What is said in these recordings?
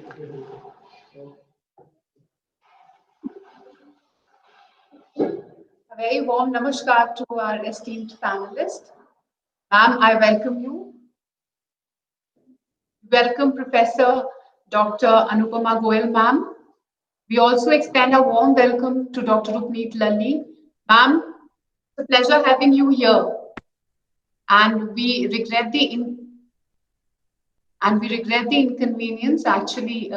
A very warm namaskar to our esteemed panelists. Ma'am, I welcome you. Welcome Professor Dr. Anupama Goyal, ma'am. We also extend a warm welcome to Dr. Rukneet Lalli. Ma'am, it's a pleasure having you here. And we regret the inconvenience. Actually,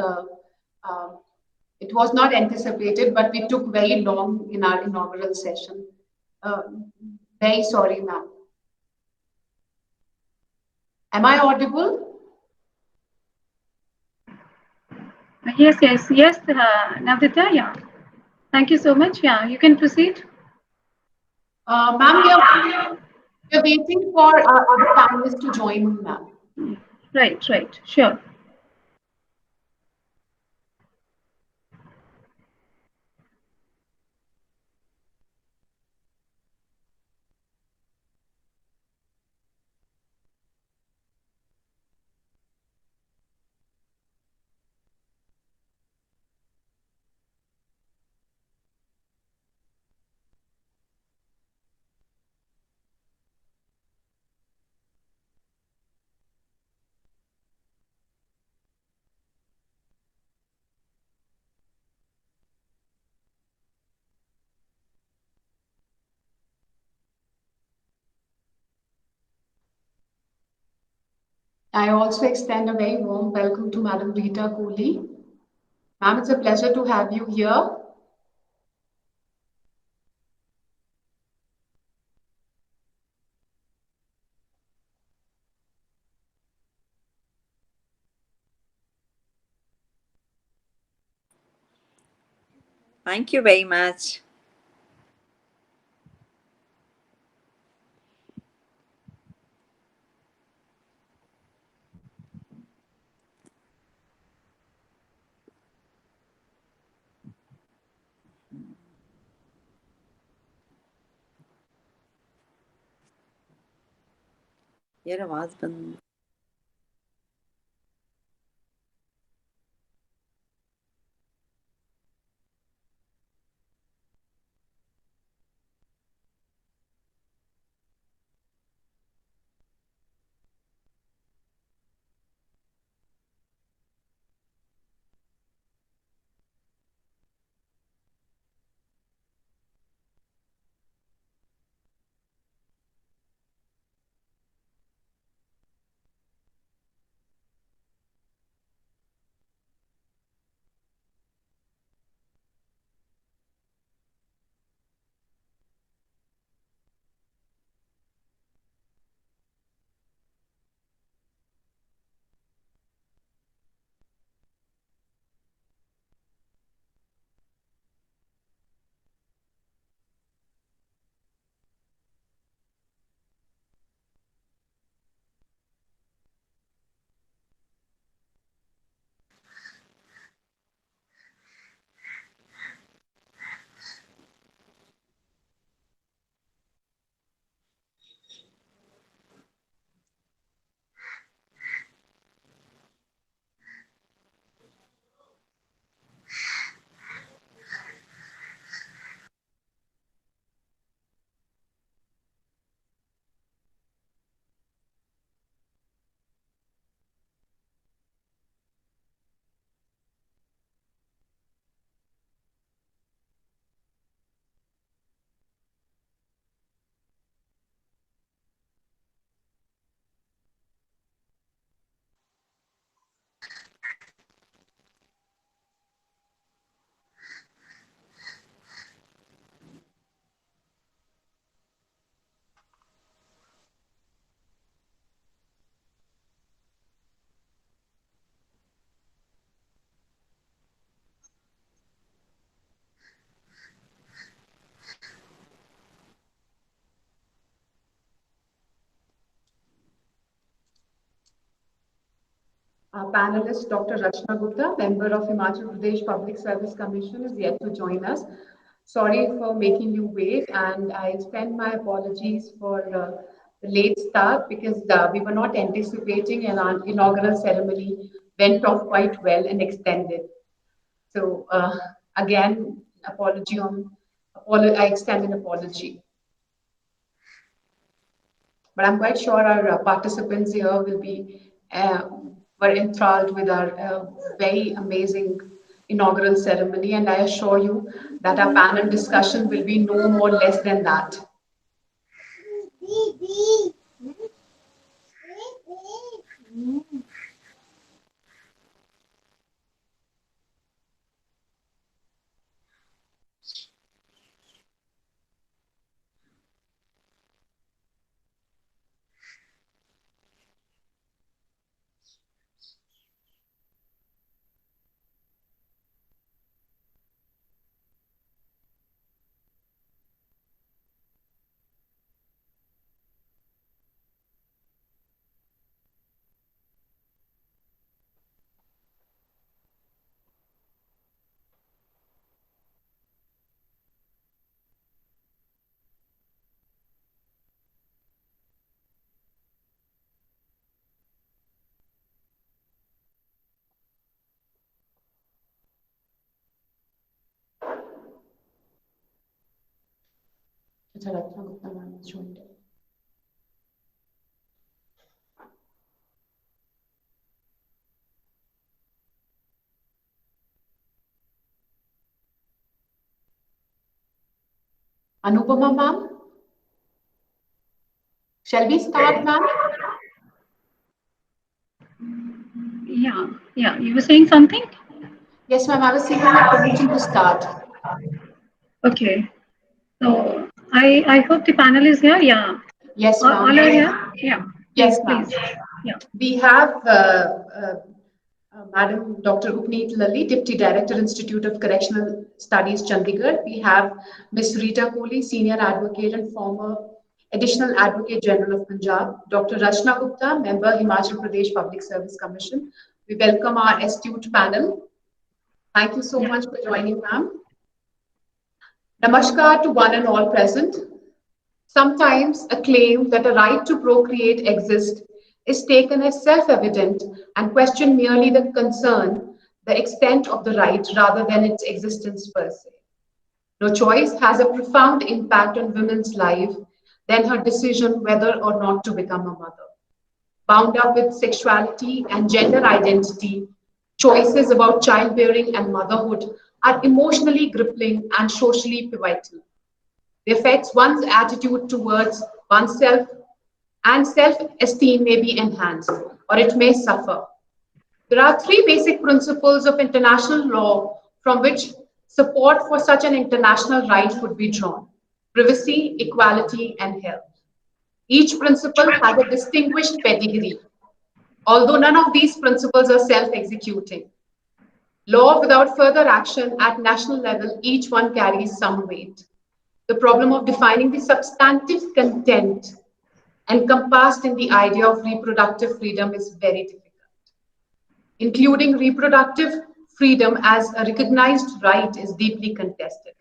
it was not anticipated, but we took very long in our inaugural session. Uh, Very sorry, ma'am. Am I audible? Yes, Navdita, yeah. Thank you so much. Yeah, you can proceed. Ma'am, we are waiting for our other panelists to join, ma'am. Right, sure. I also extend a very warm welcome to Madam Rita Kohli. Ma'am, it's a pleasure to have you here. Thank you very much. यार आवाज बंद Our panelist, Dr. Rachna Gupta, member of Himachal Pradesh Public Service Commission, is yet to join us. Sorry for making you wait, and I extend my apologies for the late start because we were not anticipating, and our inaugural ceremony went off quite well and extended. So again, I extend an apology. But I'm quite sure our participants here will be were enthralled with our very amazing inaugural ceremony, and I assure you that our panel discussion will be no more less than that. Rachna Gupta ma'am has joined. Anupama ma'am, shall we start, ma'am? Yeah. You were saying something? Yes, ma'am. I was seeking your permission to start. Okay. So I hope the panel is here. Yeah. Yes, All ma'am. are here. Yeah. Yes, Please, ma'am. please. Yeah. We have Madam Dr. Upneet Lalli, Deputy Director, Institute of Correctional Studies, Chandigarh. We have Ms. Rita Kohli, Senior Advocate and former Additional Advocate General of Punjab. Dr. Rachna Gupta, Member, Himachal Pradesh Public Service Commission. We welcome our astute panel. Thank you so much for joining, ma'am. Namaskar to one and all present. Sometimes a claim that a right to procreate exists is taken as self-evident and questioned merely the concern, the extent of the right rather than its existence per se. No choice has a profound impact on women's life than her decision whether or not to become a mother. Bound up with sexuality and gender identity, choices about childbearing and motherhood are emotionally crippling and socially pivotal. It affects one's attitude towards oneself, and self-esteem may be enhanced or it may suffer. There are three basic principles of international law from which support for such an international right would be drawn: privacy, equality, and health. Each principle has a distinguished pedigree, although none of these principles are self-executing. Law without further action at national level, each one carries some weight. The problem of defining the substantive content encompassed in the idea of reproductive freedom is very difficult. Including reproductive freedom as a recognized right is deeply contested.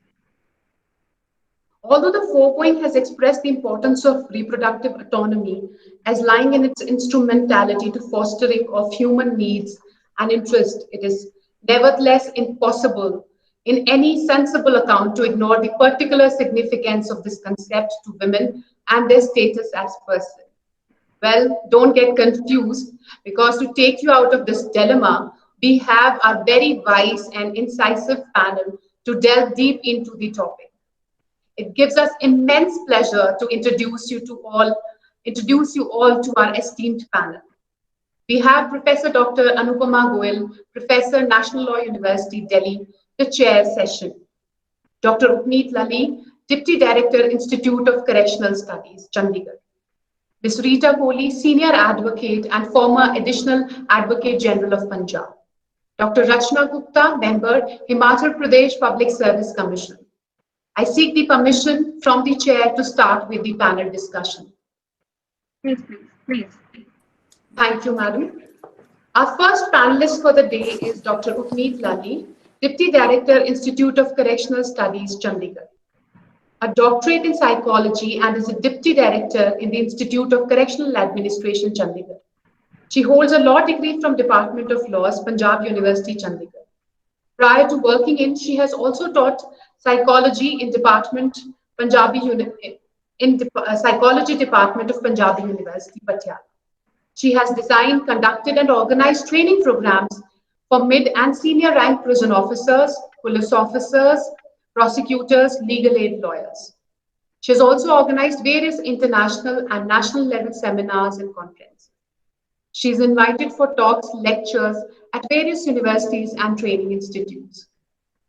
Although the foregoing has expressed the importance of reproductive autonomy as lying in its instrumentality to fostering of human needs and interest, it is nevertheless impossible in any sensible account to ignore the particular significance of this concept to women and their status as person. Well, don't get confused, because to take you out of this dilemma, we have our very wise and incisive panel to delve deep into the topic. It gives us immense pleasure to introduce you all to our esteemed panel. We have Professor Dr. Anupama Goel, Professor, National Law University, Delhi, to chair session. Dr. Upneet Lalli, Deputy Director, Institute of Correctional Studies, Chandigarh. Ms. Rita Kohli, Senior Advocate and former Additional Advocate General of Punjab. Dr. Rachna Gupta, Member, Himachal Pradesh Public Service Commission. I seek the permission from the chair to start with the panel discussion. Please. Thank you, madam. Our first panelist for the day is Dr. Upneet Lalli, Deputy Director, Institute of Correctional Studies, Chandigarh. a doctorate in psychology, and is a deputy director in the Institute of Correctional Administration, Chandigarh. She holds a law degree from Department of Laws, Punjab University, Chandigarh. Prior to working in, she has also taught psychology in Psychology Department of Punjabi University, Patiala. She has designed, conducted, and organized training programs for mid and senior rank prison officers, police officers, prosecutors, legal aid lawyers. She has also organized various international and national level seminars and conferences. She is invited for talks, lectures at various universities and training institutes.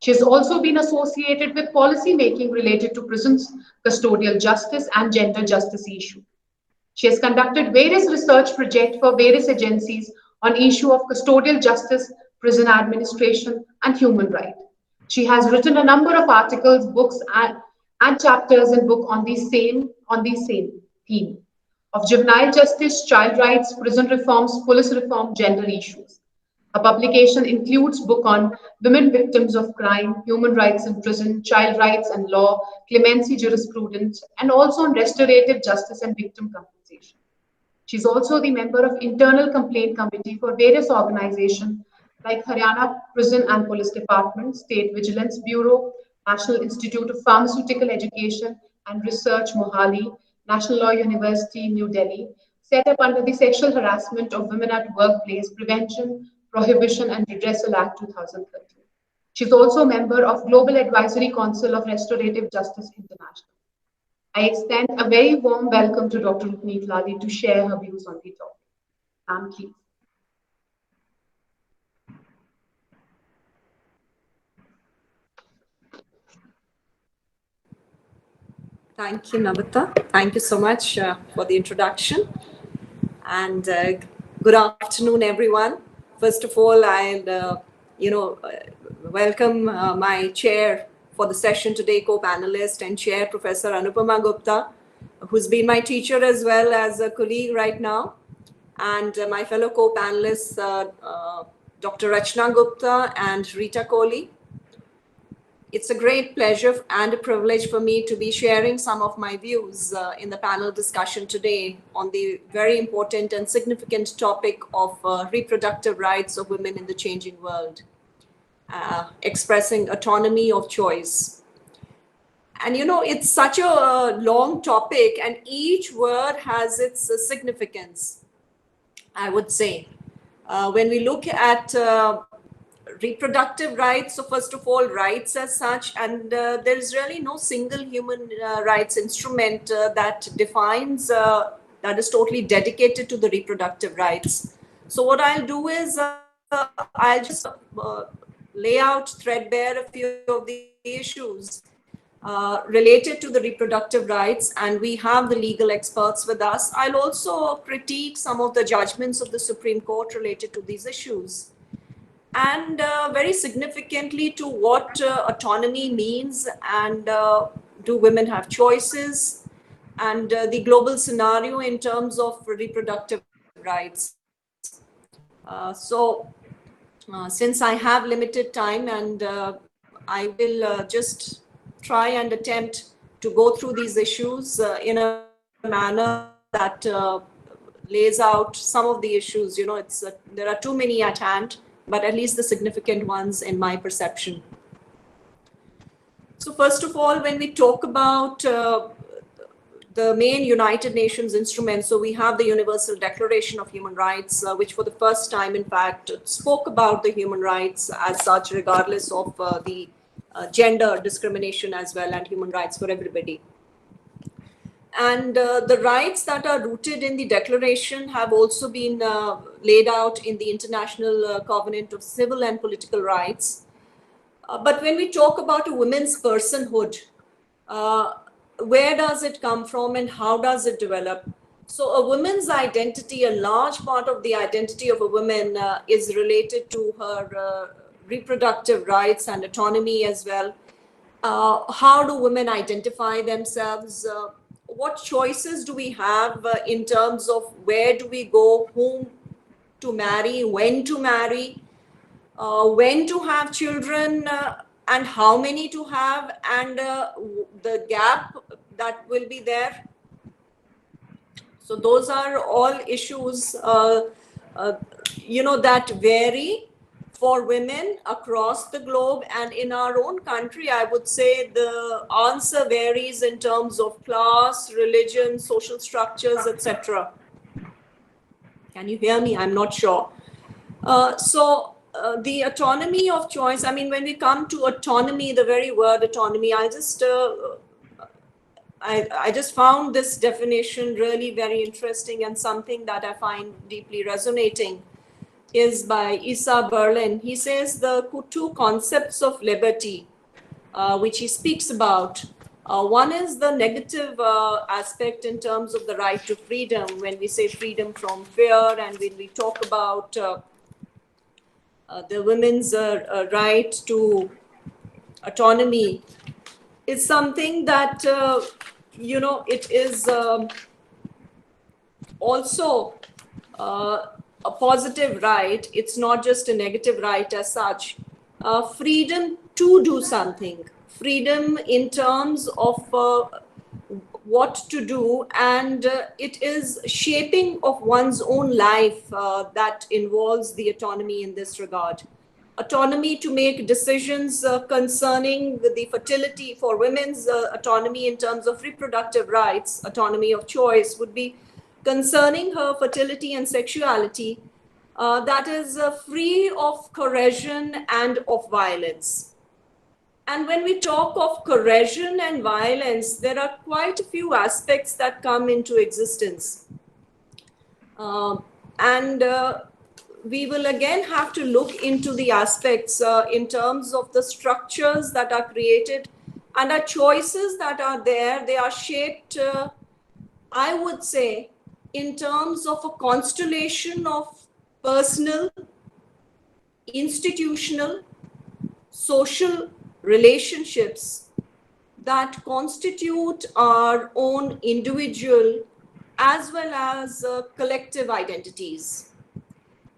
She has also been associated with policy making related to prisons, custodial justice, and gender justice issues. She has conducted various research projects for various agencies on issue of custodial justice, prison administration, and human rights. She has written a number of articles, books, and chapters in book on the same theme of juvenile justice, child rights, prison reforms, police reform, gender issues. Her publication includes book on women victims of crime, human rights in prison, child rights and law, clemency jurisprudence, and also on restorative justice and victim compensation. She's also the member of Internal Complaint Committee for various organizations like Haryana Prison and Police Department, State Vigilance Bureau, National Institute of Pharmaceutical Education and Research, Mohali, National Law University, New Delhi, set up under the Sexual Harassment of Women at Workplace Prevention, Prohibition and Redressal Act 2013. She's also a member of Global Advisory Council of Restorative Justice International. I extend a very warm welcome to Dr. Rukneet Lalli to share her views on the topic. Ma'am, please. Thank you, Navita. Thank you so much for the introduction. And good afternoon, everyone. First of all, I'll, welcome my chair for the session today, co-panelist and chair, Professor Anupama Gupta, who's been my teacher as well as a colleague right now, and my fellow co-panelists, Dr. Rachna Gupta and Rita Kohli. It's a great pleasure and a privilege for me to be sharing some of my views in the panel discussion today on the very important and significant topic of reproductive rights of women in the changing world, expressing autonomy of choice. And it's such a long topic and each word has its significance, I would say. When we look at reproductive rights, so first of all, rights as such, and there is really no single human rights instrument that defines, that is totally dedicated to the reproductive rights. So what I'll do is I'll just lay out threadbare a few of the issues related to the reproductive rights, and we have the legal experts with us. I'll also critique some of the judgments of the Supreme Court related to these issues. And very significantly to what autonomy means, and do women have choices, and the global scenario in terms of reproductive rights. Since I have limited time, and I will just try and attempt to go through these issues in a manner that lays out some of the issues. There are too many at hand, but at least the significant ones in my perception. So first of all, when we talk about the main United Nations instruments, so we have the Universal Declaration of Human Rights, which for the first time, in fact, spoke about the human rights as such, regardless of the gender discrimination as well, and human rights for everybody. And the rights that are rooted in the declaration have also been laid out in the International Covenant of Civil and Political Rights. But when we talk about a woman's personhood, where does it come from and how does it develop? So a woman's identity, a large part of the identity of a woman is related to her reproductive rights and autonomy as well. How do women identify themselves? What choices do we have in terms of where do we go, whom to marry, when to have children, and how many to have, and the gap that will be there. So those are all issues, that vary for women across the globe. And in our own country, I would say the answer varies in terms of class, religion, social structures, etc. Can you hear me? I'm not sure. The autonomy of choice, I mean, when we come to autonomy, the very word autonomy, I just found this definition really very interesting, and something that I find deeply resonating is by Issa Berlin. He says the two concepts of liberty, which he speaks about. One is the negative aspect in terms of the right to freedom, when we say freedom from fear, and when we talk about the women's right to autonomy, is something that, it is also a positive right. It's not just a negative right as such. Freedom to do something, freedom in terms of what to do, and it is shaping of one's own life that involves the autonomy in this regard. Autonomy to make decisions concerning the fertility for women's autonomy in terms of reproductive rights, autonomy of choice would be concerning her fertility and sexuality that is free of coercion and of violence. And when we talk of coercion and violence, there are quite a few aspects that come into existence. We will again have to look into the aspects in terms of the structures that are created and our choices that are there. They are shaped, I would say, in terms of a constellation of personal, institutional, social relationships that constitute our own individual as well as collective identities.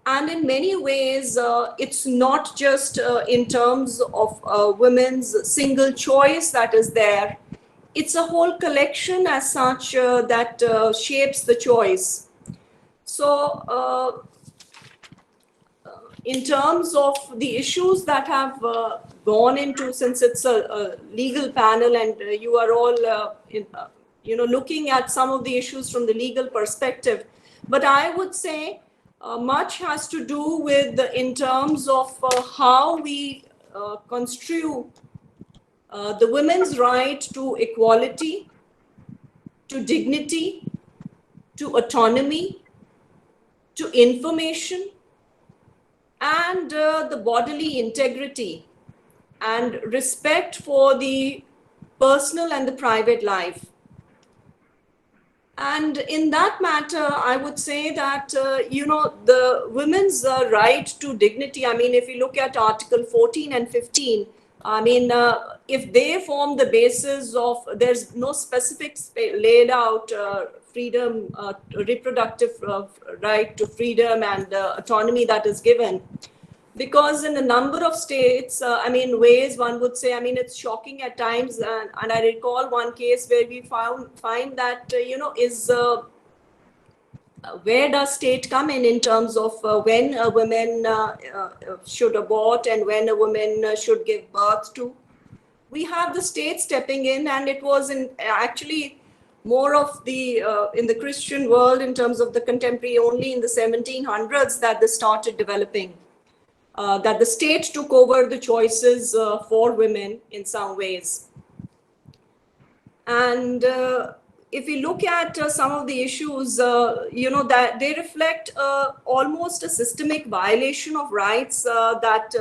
And in many ways, it's not just in terms of women's single choice that is there. It's a whole collection as such that shapes the choice. So in terms of the issues that have gone into, since it's a legal panel and you are all looking at some of the issues from the legal perspective, but I would say much has to do with in terms of how we construe the women's right to equality, to dignity, to autonomy, to information, and the bodily integrity and respect for the personal and the private life. And in that matter, I would say that, the women's right to dignity, I mean, if you look at Article 14 and 15, I mean, if they form the basis of, there's no specific laid out freedom, reproductive right to freedom and autonomy that is given. Because in a number of states, ways one would say, it's shocking at times. And I recall one case where we find that, where does state come in terms of when a woman should abort and when a woman should give birth to? We have the state stepping in, and it was actually more of the in the Christian world in terms of the contemporary, only in the 1700s that this started developing. That the state took over the choices for women in some ways. And if we look at some of the issues, that they reflect almost a systemic violation of rights that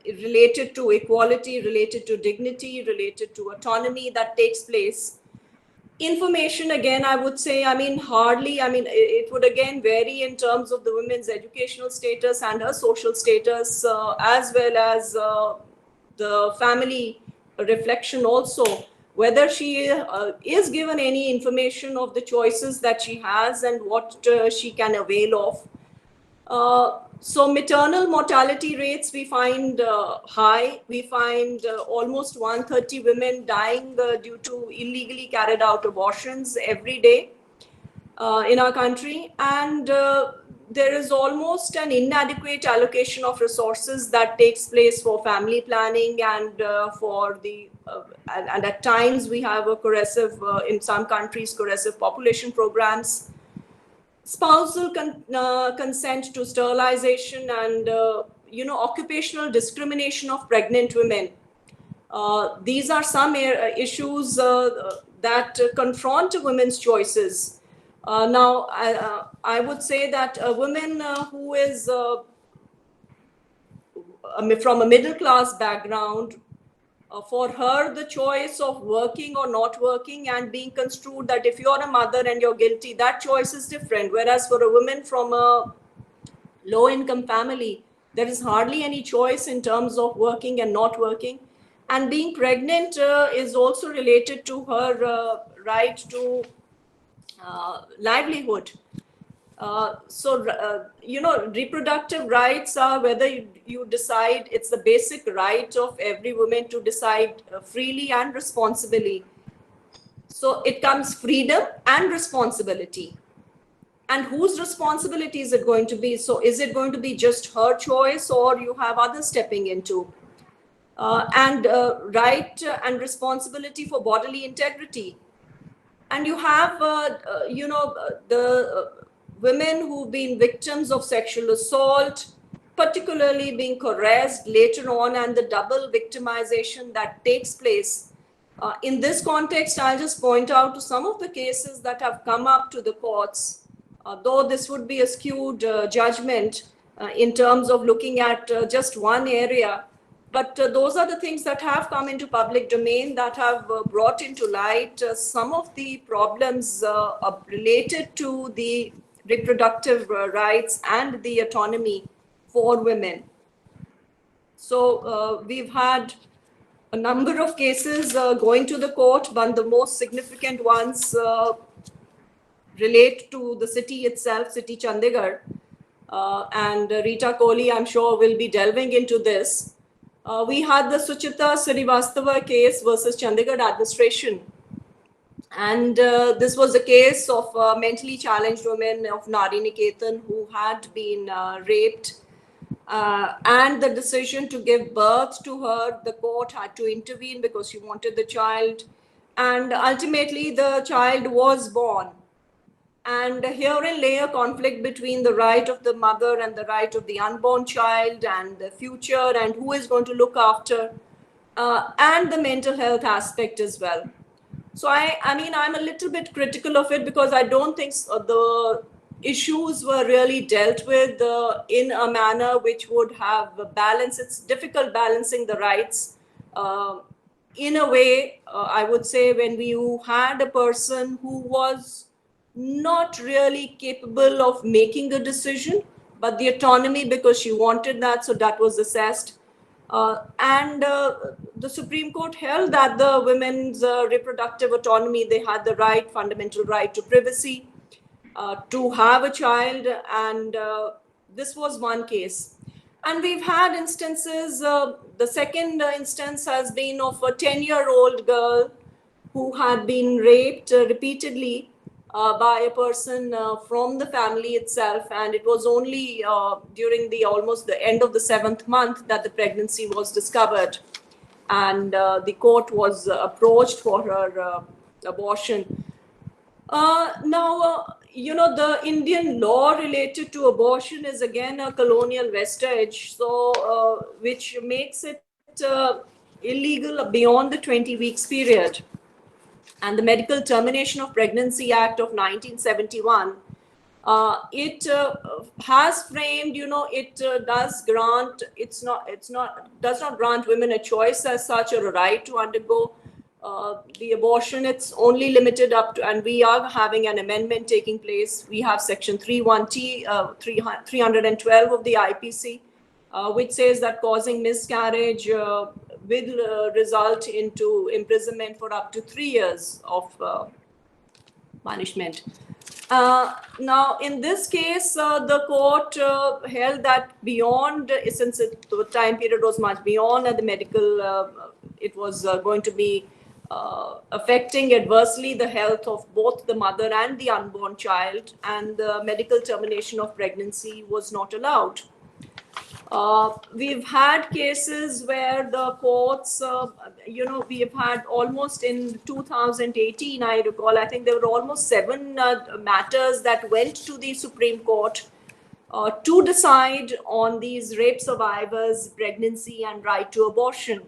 related to equality, related to dignity, related to autonomy that takes place. Information, again, I would say, hardly, it would again vary in terms of the women's educational status and her social status, as well as the family reflection also, whether she is given any information of the choices that she has and what she can avail of. So maternal mortality rates we find high. We find almost 130 women dying due to illegally carried out abortions every day in our country, and there is almost an inadequate allocation of resources that takes place for family planning and for the and at times we have a coercive in some countries coercive population programs, spousal consent to sterilization, and occupational discrimination of pregnant women. These are some issues that confront women's choices. Now, I would say that a woman who is from a middle class background, for her, the choice of working or not working and being construed that if you're a mother and you're guilty, that choice is different. Whereas for a woman from a low income family, there is hardly any choice in terms of working and not working. And being pregnant is also related to her right to livelihood. Reproductive rights are whether you decide, it's the basic right of every woman to decide freely and responsibly. So it comes freedom and responsibility. And whose responsibility is it going to be? So is it going to be just her choice, or you have others stepping into? Right and responsibility for bodily integrity. And you have, the women who've been victims of sexual assault, particularly being coerced later on, and the double victimization that takes place. In this context, I'll just point out to some of the cases that have come up to the courts, though this would be a skewed judgment in terms of looking at just one area. But those are the things that have come into public domain that have brought into light some of the problems related to the reproductive rights and the autonomy for women. So we've had a number of cases going to the court, but the most significant ones relate to the city itself, City Chandigarh. And Rita Kohli, I'm sure, will be delving into this. We had the Suchita Srivastava case versus Chandigarh administration. And this was a case of a mentally challenged woman of Nari Niketan who had been raped. And the decision to give birth to her, the court had to intervene because she wanted the child. And ultimately, the child was born. And herein lay a conflict between the right of the mother and the right of the unborn child, and the future, and who is going to look after, and the mental health aspect as well. So I mean, I'm a little bit critical of it because I don't think the issues were really dealt with in a manner which would have a balance. It's difficult balancing the rights. In a way, I would say, when you had a person who was not really capable of making a decision, but the autonomy, because she wanted that, so that was assessed. The Supreme Court held that the women's reproductive autonomy, they had the right, fundamental right to privacy, to have a child, and this was one case. And we've had instances, the second instance has been of a 10-year-old girl who had been raped repeatedly by a person from the family itself, and it was only during almost the end of the 7th month that the pregnancy was discovered, and the court was approached for her abortion. Now, the Indian law related to abortion is again a colonial vestige, so which makes it illegal beyond the 20 weeks period. And the Medical Termination of Pregnancy Act of 1971, it has framed, it does not grant women a choice as such or a right to undergo the abortion. It's only limited up to, and we are having an amendment taking place. We have section 312 of the IPC, which says that causing miscarriage will result into imprisonment for up to 3 years of punishment. Now, in this case, the court held that beyond, since the time period was much beyond and the medical, it was going to be affecting adversely the health of both the mother and the unborn child, and the medical termination of pregnancy was not allowed. We've had cases where the courts, we've had almost in 2018, I recall, I think there were almost 7 matters that went to the Supreme Court to decide on these rape survivors' pregnancy and right to abortion.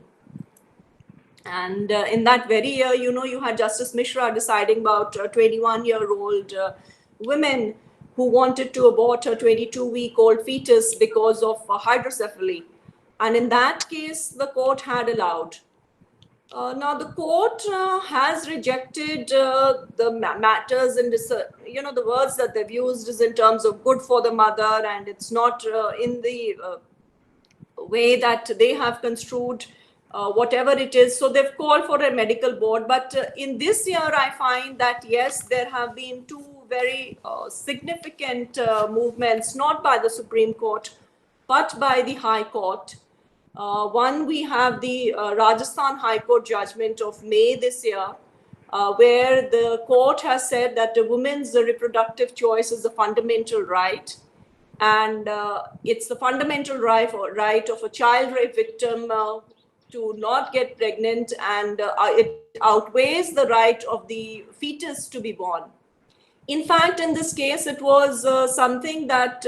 And in that very year, you had Justice Mishra deciding about 21-year-old women who wanted to abort a 22-week-old fetus because of hydrocephaly. And in that case, the court had allowed. Now, the court has rejected the matters in this, the words that they've used is in terms of good for the mother, and it's not in the way that they have construed whatever it is. So they've called for a medical board. But in this year, I find that, yes, there have been 2 very significant movements, not by the Supreme Court, but by the High Court. One, we have the Rajasthan High Court judgment of May this year, where the court has said that a woman's reproductive choice is a fundamental right. And it's the fundamental right of a child rape victim to not get pregnant, and it outweighs the right of the fetus to be born. In fact, in this case, it was something that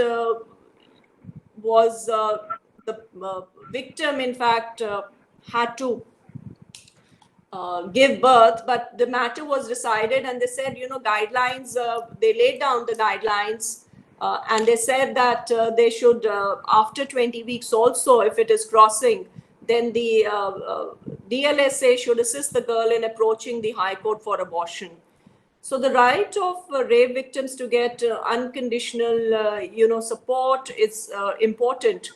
was the victim, in fact, had to give birth, but the matter was decided, and they said, guidelines, they laid down the guidelines, and they said that they should, after 20 weeks also, if it is crossing, then the DLSA should assist the girl in approaching the High Court for abortion. So the right of rape victims to get unconditional, support is important.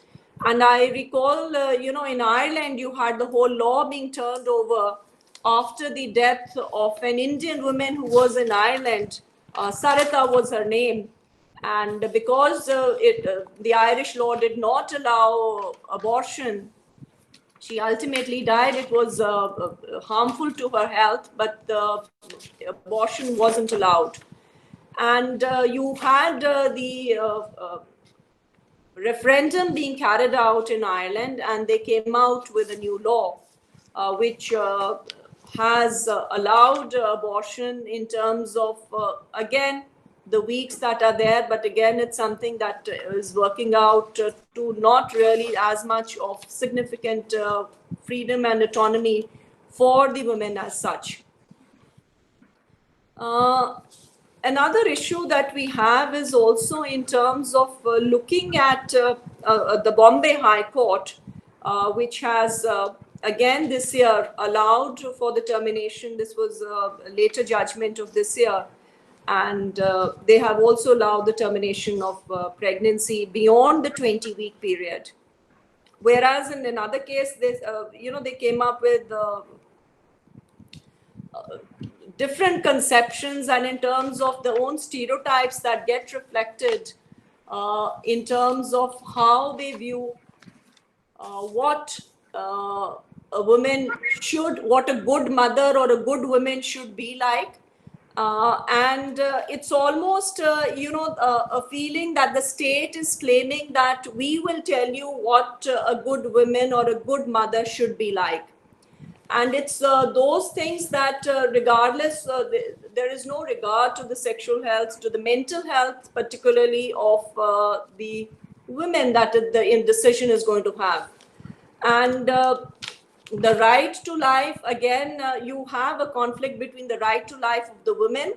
And I recall, in Ireland, you had the whole law being turned over after the death of an Indian woman who was in Ireland. Sarita was her name. And because the Irish law did not allow abortion, she ultimately died. It was harmful to her health, but the abortion wasn't allowed. And you had the referendum being carried out in Ireland, and they came out with a new law, which has allowed abortion in terms of, again, the weeks that are there, but again, it's something that is working out to not really as much of significant freedom and autonomy for the women as such. Another issue that we have is also in terms of looking at the Bombay High Court, which has again this year allowed for the termination. This was a later judgment of this year. And they have also allowed the termination of pregnancy beyond the 20-week period. Whereas in another case, they came up with different conceptions, and in terms of their own stereotypes that get reflected in terms of how they view what a woman should, what a good mother or a good woman should be like. And it's almost, a feeling that the state is claiming that we will tell you what a good woman or a good mother should be like. And it's those things that regardless, there is no regard to the sexual health, to the mental health, particularly of the women that the decision is going to have. And the right to life, again, you have a conflict between the right to life of the women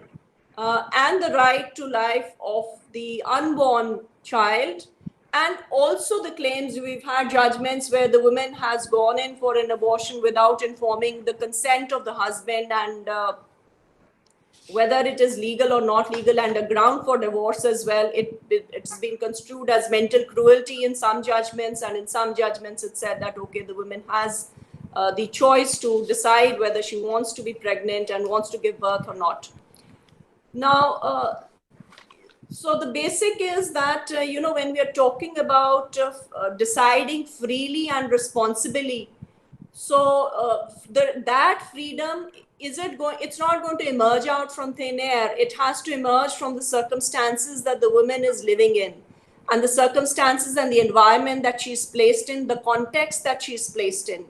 and the right to life of the unborn child. And also the claims, we've had judgments where the woman has gone in for an abortion without informing the consent of the husband, and whether it is legal or not legal, and a ground for divorce as well. It's been construed as mental cruelty in some judgments, and in some judgments it said that, okay, the woman has the choice to decide whether she wants to be pregnant and wants to give birth or not. Now, so the basic is that, when we are talking about deciding freely and responsibly, so that freedom, it's not going to emerge out from thin air. It has to emerge from the circumstances that the woman is living in, and the circumstances and the environment that she's placed in, the context that she's placed in.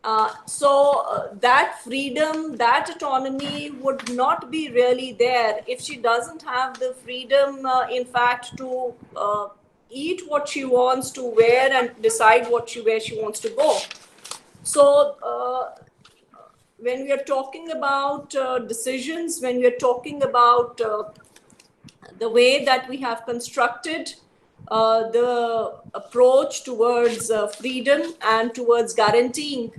That freedom, that autonomy would not be really there if she doesn't have the freedom, in fact, to eat what she wants, to wear and decide where she wants to go. So when we are talking about decisions, when we are talking about the way that we have constructed the approach towards freedom and towards guaranteeing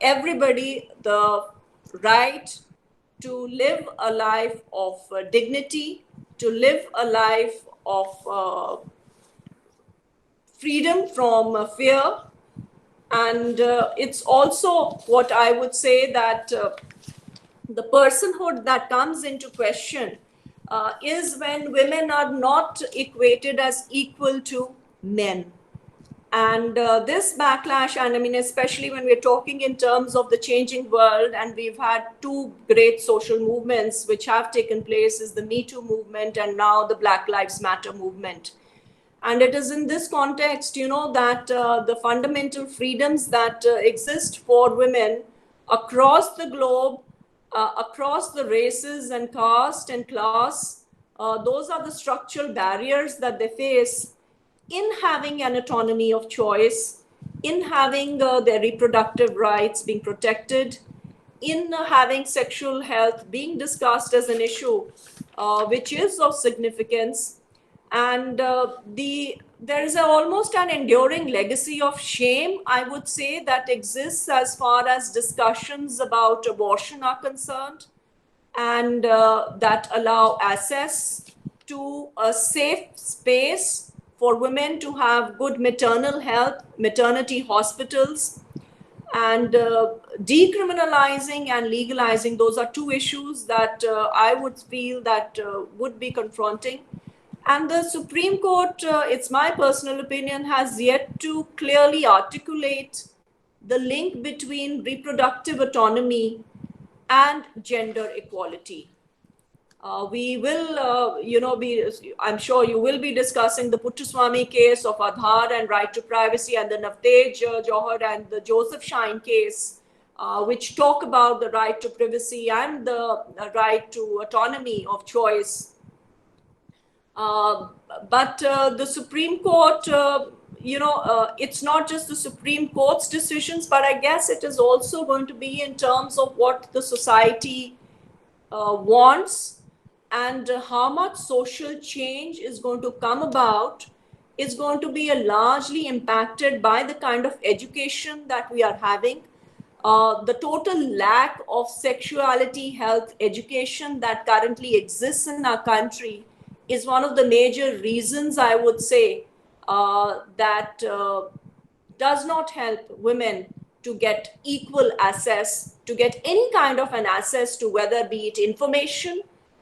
everybody the right to live a life of dignity, to live a life of freedom from fear. And it's also what I would say that the personhood that comes into question is when women are not equated as equal to men. And this backlash, and I mean, especially when we're talking in terms of the changing world, and we've had two great social movements which have taken place, is the Me Too movement and now the Black Lives Matter movement. And it is in this context, that the fundamental freedoms that exist for women across the globe, across the races and caste and class, those are the structural barriers that they face in having an autonomy of choice, in having their reproductive rights being protected, in having sexual health being discussed as an issue which is of significance. And there is almost an enduring legacy of shame, I would say, that exists as far as discussions about abortion are concerned, and that allow access to a safe space for women to have good maternal health, maternity hospitals, and decriminalizing and legalizing. Those are two issues that I would feel that would be confronting. And the Supreme Court, it's my personal opinion, has yet to clearly articulate the link between reproductive autonomy and gender equality. We will, I'm sure you will be discussing the Puttaswamy case of Aadhaar and right to privacy, and the Navtej Johar and the Joseph Shine case, which talk about the right to privacy and the right to autonomy of choice. But the Supreme Court, it's not just the Supreme Court's decisions, but I guess it is also going to be in terms of what the society wants, and how much social change is going to come about is going to be largely impacted by the kind of education that we are having. The total lack of sexuality health education that currently exists in our country is one of the major reasons, I would say, that does not help women to get equal access, to get any kind of an access to, whether be it information,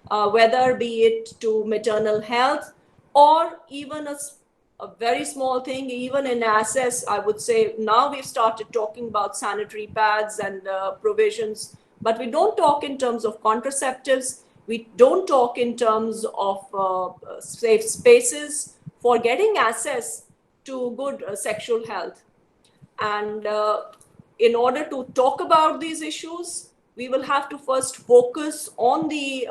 whether be it to maternal health, or even a very small thing, even in access. I would say now we've started talking about sanitary pads and provisions, but we don't talk in terms of contraceptives. We don't talk in terms of safe spaces for getting access to good sexual health. And in order to talk about these issues, we will have to first focus on the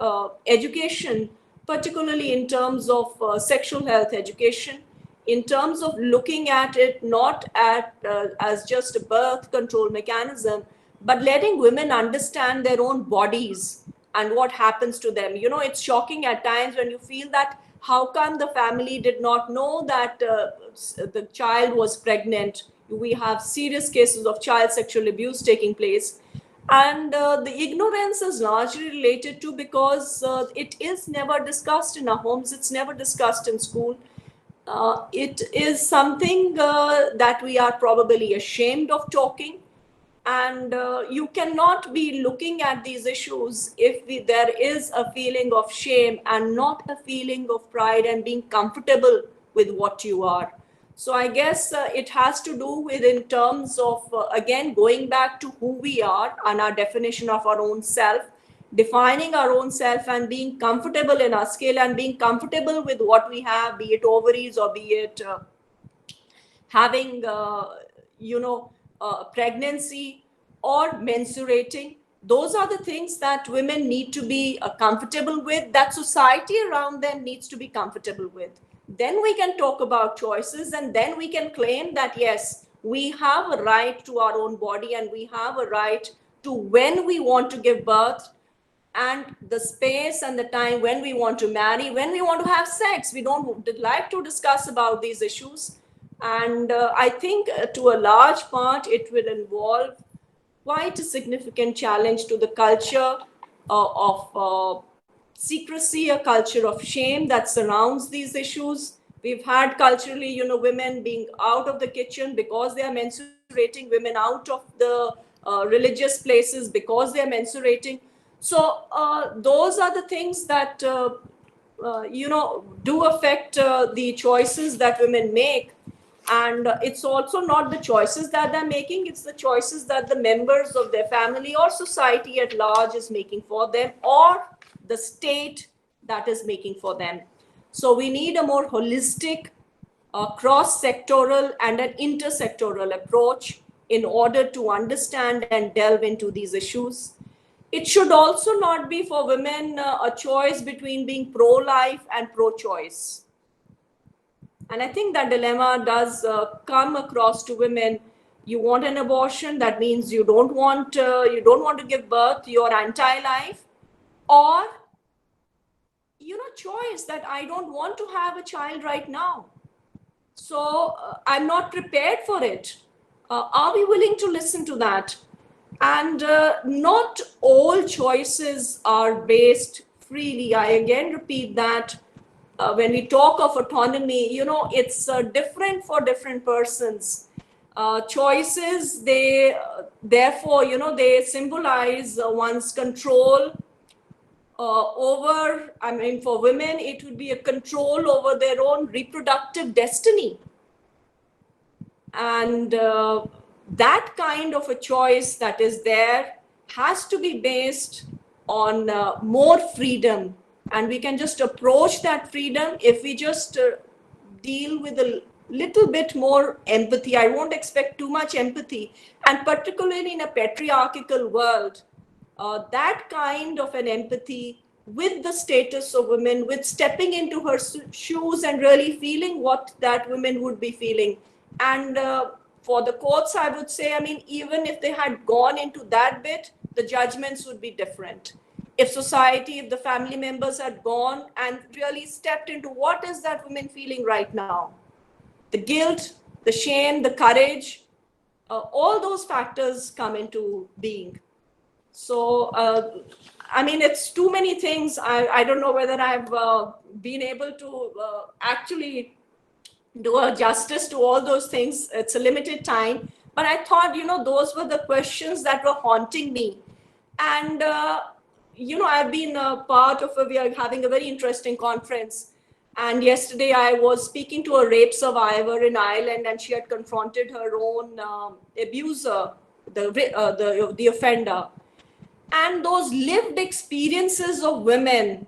education, particularly in terms of sexual health education, in terms of looking at it not as just a birth control mechanism, but letting women understand their own bodies and what happens to them. It's shocking at times when you feel that how come the family did not know that the child was pregnant. We have serious cases of child sexual abuse taking place. And the ignorance is largely related to because it is never discussed in our homes. It's never discussed in school. It is something that we are probably ashamed of talking. And you cannot be looking at these issues if there is a feeling of shame and not a feeling of pride and being comfortable with what you are. So I guess it has to do with, in terms of, again, going back to who we are and our definition of our own self, defining our own self and being comfortable in our skill and being comfortable with what we have, be it ovaries or be it having, pregnancy or mensurating. Those are the things that women need to be comfortable with, that society around them needs to be comfortable with. Then we can talk about choices, and then we can claim that, yes, we have a right to our own body and we have a right to when we want to give birth, and the space and the time when we want to marry, when we want to have sex. We don't like to discuss about these issues. And I think to a large part, it will involve quite a significant challenge to the culture of secrecy, a culture of shame that surrounds these issues. We've had culturally, women being out of the kitchen because they are mensurating, women out of the religious places because they are mensurating. So those are the things that, do affect the choices that women make. And it's also not the choices that they're making, it's the choices that the members of their family or society at large is making for them, or the state that is making for them. So we need a more holistic, cross-sectoral and an intersectoral approach in order to understand and delve into these issues. It should also not be for women a choice between being pro-life and pro-choice. And I think that dilemma does come across to women. You want an abortion, that means you don't want to give birth, you're anti-life, or choice that I don't want to have a child right now. So I'm not prepared for it. Are we willing to listen to that? And not all choices are based freely. I again repeat that. When we talk of autonomy, it's different for different persons. Choices, they therefore, they symbolize one's control over, for women, it would be a control over their own reproductive destiny. And that kind of a choice that is there has to be based on more freedom. And we can just approach that freedom if we just deal with a little bit more empathy. I won't expect too much empathy. And particularly in a patriarchal world, that kind of an empathy with the status of women, with stepping into her shoes and really feeling what that women would be feeling. And for the courts, I would say, even if they had gone into that bit, the judgments would be different. If society, if the family members had gone and really stepped into what is that woman feeling right now, the guilt, the shame, the courage, all those factors come into being. So, it's too many things. I don't know whether I've been able to actually do a justice to all those things. It's a limited time. But I thought, those were the questions that were haunting me. And, I've been a part of we are having a very interesting conference. And yesterday I was speaking to a rape survivor in Ireland, and she had confronted her own abuser, the offender. And those lived experiences of women,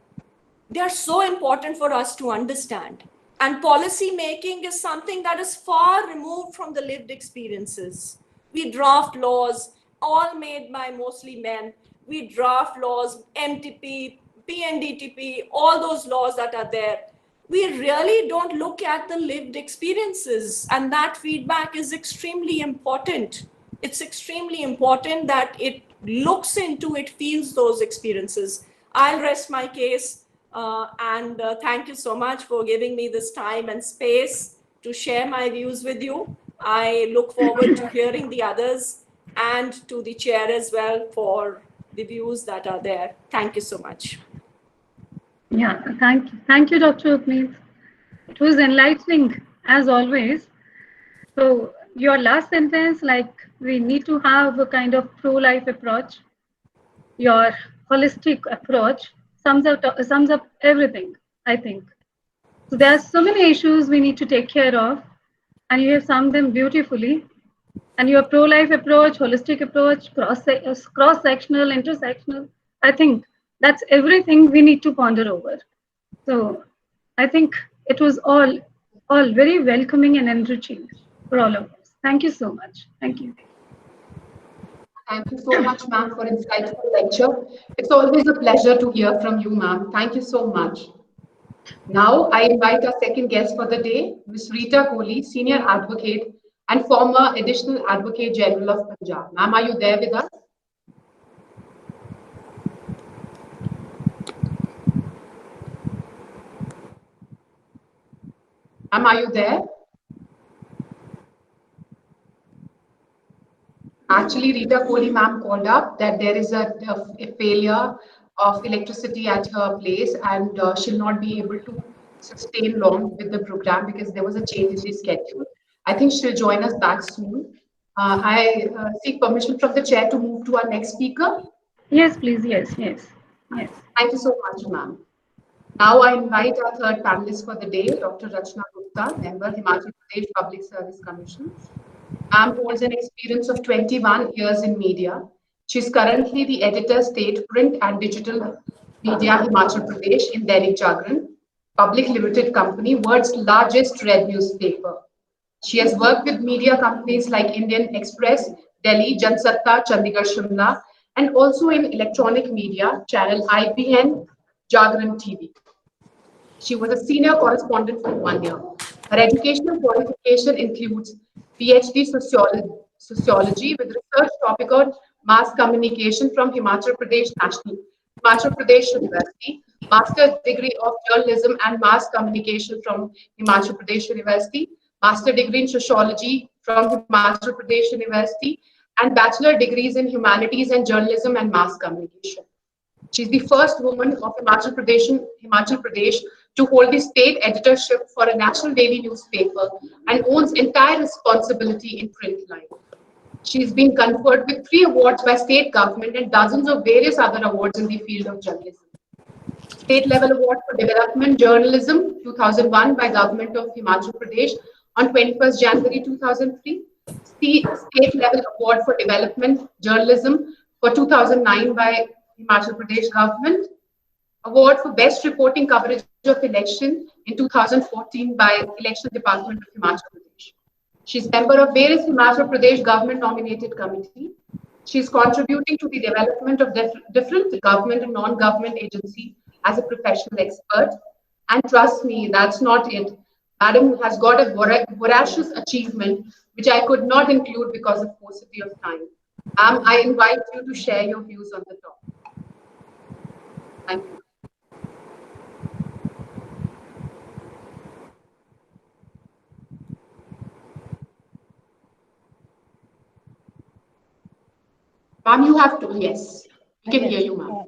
they are so important for us to understand. And policy making is something that is far removed from the lived experiences. We draft laws, all made by mostly men. We draft laws, MTP, PNDTP, all those laws that are there. We really don't look at the lived experiences, and that feedback is extremely important. It's extremely important that it looks into, it feels those experiences. I'll rest my case, and thank you so much for giving me this time and space to share my views with you. I look forward to hearing the others, and to the chair as well for the views that are there. Thank you so much. Yeah, thank you, Dr. Upneet. It was enlightening as always. So your last sentence, like we need to have a kind of pro-life approach. Your holistic approach sums up everything, I think. So there are so many issues we need to take care of, and you have summed them beautifully. And your pro-life approach, holistic approach, cross-sectional, intersectional, I think that's everything we need to ponder over. So I think it was all very welcoming and enriching for all of us. Thank you so much. Thank you. Thank you so much, ma'am, for insightful lecture. It's always a pleasure to hear from you, ma'am. Thank you so much. Now, I invite our second guest for the day, Ms. Rita Kohli, Senior Advocate and former Additional Advocate General of Punjab. Ma'am, are you there with us? Ma'am, are you there? Actually, Rita Kohli ma'am called up that there is a failure of electricity at her place, and she'll not be able to sustain long with the program because there was a change in the schedule. I think she'll join us back soon. I seek permission from the chair to move to our next speaker. Yes, please. Yes. Thank you so much, ma'am. Now I invite our third panelist for the day, Dr. Rachna Gupta, member, Himachal Pradesh Public Service Commission. Ma'am holds an experience of 21 years in media. She's currently the editor state print and digital media Himachal Pradesh in Dainik Jagran, public limited company, world's largest red newspaper. She has worked with media companies like Indian Express, Delhi, Jansatta, Chandigarh, Shimla, and also in electronic media, channel IPN, Jagran TV. She was a senior correspondent for 1 year. Her educational qualification includes PhD sociology with research topic on mass communication from Himachal Pradesh University, master's degree of journalism and mass communication from Himachal Pradesh University, master degree in sociology from Himachal Pradesh University, and bachelor degrees in humanities and journalism and mass communication. She's the first woman of Himachal Pradesh to hold the state editorship for a national daily newspaper and owns entire responsibility in print line. She's been conferred with 3 awards by state government and dozens of various other awards in the field of journalism. State level award for development journalism 2001 by government of Himachal Pradesh on 21st January 2003. State level award for development journalism for 2009 by Himachal Pradesh government. Award for best reporting coverage of election in 2014 by Election Department of Himachal Pradesh. She's member of various Himachal Pradesh government nominated committee. She's contributing to the development of different government and non-government agencies as a professional expert. And trust me, that's not it. Madam has got a voracious achievement, which I could not include because of paucity of time. I invite you to share your views on the topic. Thank you. Ma'am, you have to, yes. We can hear you, ma'am.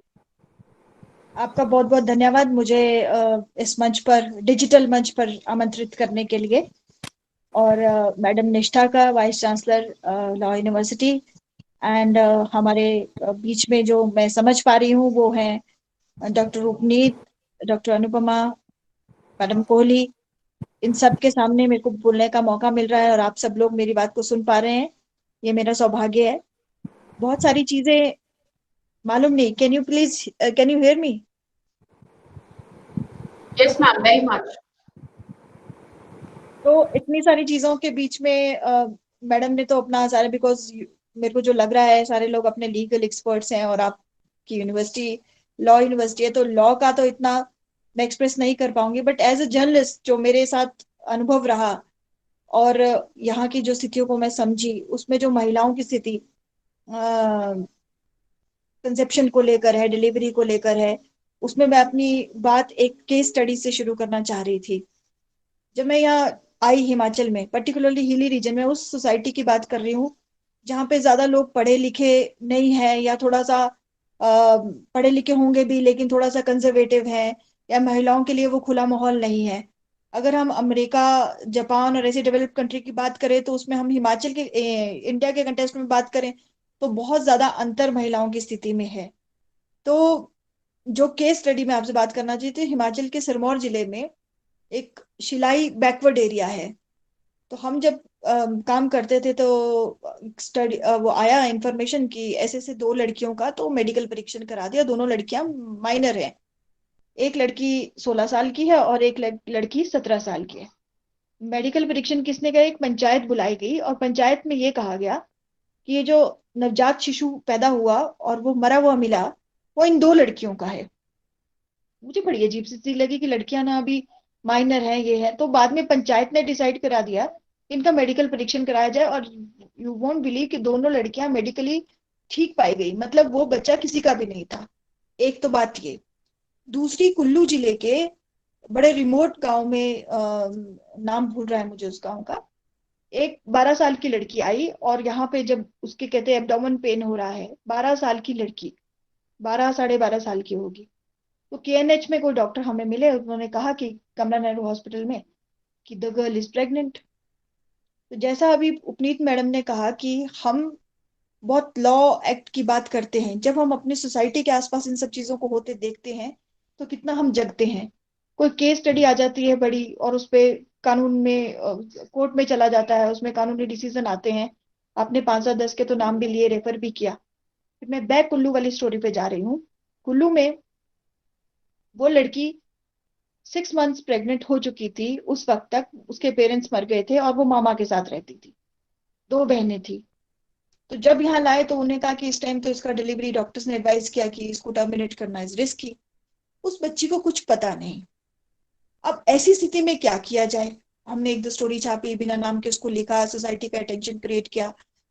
आपका बहुत बहुत धन्यवाद मुझे इस मंच पर digital मंच पर आमंत्रित करने के लिए और मैडम निष्ठा का vice chancellor law university and हमारे बीच में जो मैं समझ पा रही हूँ वो हैं doctor Rupneet, doctor Anupama, madam Kohli, इन सब के सामने मेरे को बोलने का मौका मिल रहा है और आप सब लोग मेरी बात को सुन पा रहे हैं, ये मेरा सौभाग्य है। बहुत सारी चीजें मालूम नहीं, can you hear me? Yes, ma'am, very much. तो इतनी सारी चीजों के बीच में मैडम ने तो अपना सारे, बिकॉज मेरे को जो लग रहा है सारे लोग अपने लीगल एक्सपर्ट्स हैं और आपकी यूनिवर्सिटी लॉ यूनिवर्सिटी है, तो लॉ का तो इतना मैं एक्सप्रेस नहीं कर पाऊंगी, बट एज अ जर्नलिस्ट जो मेरे साथ अनुभव रहा और यहाँ की जो स्थितियों को मैं समझी, उसमें जो महिलाओं की स्थिति कंसेप्शन को लेकर है, डिलीवरी को लेकर है, उसमें मैं अपनी बात एक केस स्टडी से शुरू करना चाह रही थी। जब मैं यहाँ आई हिमाचल में, पर्टिकुलरली हिली रीजन में, उस सोसाइटी की बात कर रही हूँ जहाँ पे ज्यादा लोग पढ़े लिखे नहीं है या थोड़ा सा पढ़े लिखे होंगे भी लेकिन थोड़ा सा कंजर्वेटिव है या महिलाओं के लिए वो खुला माहौल नहीं है। अगर हम अमेरिका, जापान और ऐसे डेवलप्ड कंट्री की बात करें तो उसमें हम हिमाचल के इंडिया के कंटेक्स्ट में बात करें तो बहुत ज्यादा अंतर महिलाओं की स्थिति में है। तो जो केस स्टडी में आपसे बात करना चाहिए थी, हिमाचल के सिरमौर जिले में एक शिलाई बैकवर्ड एरिया है। तो हम जब काम करते थे तो स्टडी वो आया इंफॉर्मेशन की ऐसे ऐसे दो लड़कियों का तो मेडिकल परीक्षण करा दिया, दोनों लड़कियां माइनर हैं। एक लड़की 16 साल की है और एक लड़की 17 साल की है। मेडिकल परीक्षण किसने किया? एक पंचायत बुलाई गई और पंचायत में ये कहा गया कि ये जो नवजात शिशु पैदा हुआ और वो मरा हुआ मिला वो इन दो लड़कियों का है। मुझे बड़ी अजीब सी चीज लगी कि लड़कियां ना अभी माइनर है, ये है। तो बाद में पंचायत ने डिसाइड करा दिया कि इनका मेडिकल परीक्षण कराया जाए और यू वोंट बिलीव कि दोनों लड़कियां मेडिकली ठीक पाई गई, मतलब वो बच्चा किसी का भी नहीं था। एक तो बात ये। दूसरी, कुल्लू जिले के बड़े रिमोट गांव में नाम भूल रहा है मुझे उस गांव का, एक 12 साल की लड़की आई और यहाँ पे जब उसके कहते हैं एब्डोमेन पेन हो रहा है, 12 साल की लड़की, 12 साढ़े 12 साल की होगी। तो केएनएच में कोई डॉक्टर हमें मिले, उन्होंने कहा कि कमला नेहरू हॉस्पिटल में कि द गर्ल इज प्रेग्नेंट। तो जैसा अभी उपनीत मैडम ने कहा कि हम बहुत लॉ एक्ट की बात करते हैं, जब हम अपनी सोसाइटी के आसपास इन सब चीजों को होते देखते हैं तो कितना हम जगते हैं। कोई केस स्टडी आ जाती है बड़ी और उस पे कानून में कोर्ट में चला जाता है, उसमें कानूनी डिसीजन आते हैं। आपने 510 के तो नाम भी लिए, रेफर भी किया। फिर मैं बैक कुल्लू वाली स्टोरी पे जा रही हूँ। कुल्लू में वो लड़की 6 मंथ्स प्रेग्नेंट हो चुकी थी, उस वक्त तक उसके पेरेंट्स मर गए थे और वो मामा के साथ रहती थी, दो बहनें थी। तो जब यहाँ लाए तो उन्हें कहा कि इस टाइम तो इसका डिलीवरी, डॉक्टर्स ने एडवाइस किया कि इसको टर्मिनेट करना इज रिस्की। उस बच्ची को कुछ पता नहीं। अब ऐसी स्थिति में क्या किया जाए? हमने एक दो स्टोरी छापी, बिना नाम के उसको लिखा, सोसाइटी का अटेंशन क्रिएट किया,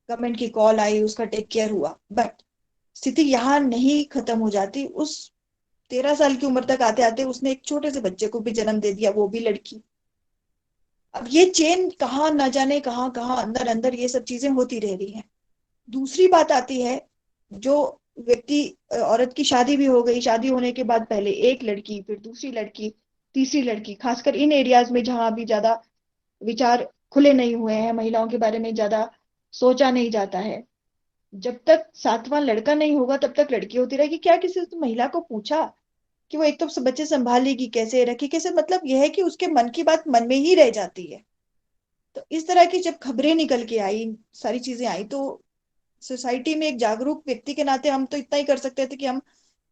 गवर्नमेंट की कॉल आई, उसका टेक केयर हुआ। बट स्थिति यहाँ नहीं खत्म हो जाती। उस 13 साल की उम्र तक आते आते उसने एक छोटे से बच्चे को भी जन्म दे दिया, वो भी लड़की। अब ये चेन कहाँ न जाने कहाँ कहाँ अंदर अंदर ये सब चीजें होती रह रही हैं। दूसरी बात आती है, जो व्यक्ति, औरत की शादी भी हो गई, शादी होने के बाद पहले एक लड़की, फिर दूसरी लड़की, तीसरी लड़की, खासकर इन एरियाज में जहां अभी ज्यादा विचार खुले नहीं हुए हैं, महिलाओं के बारे में ज्यादा सोचा नहीं जाता है। जब तक सातवां लड़का नहीं होगा तब तक लड़की होती रहेगी। क्या किसी ने महिला को पूछा कि वो एक तो बच्चे संभालेगी कैसे, रखी कैसे? मतलब यह है कि उसके मन की बात मन में ही रह जाती है। तो इस तरह की जब खबरें निकल के आई, सारी चीजें आई, तो सोसाइटी में एक जागरूक व्यक्ति के नाते हम तो इतना ही कर सकते थे कि हम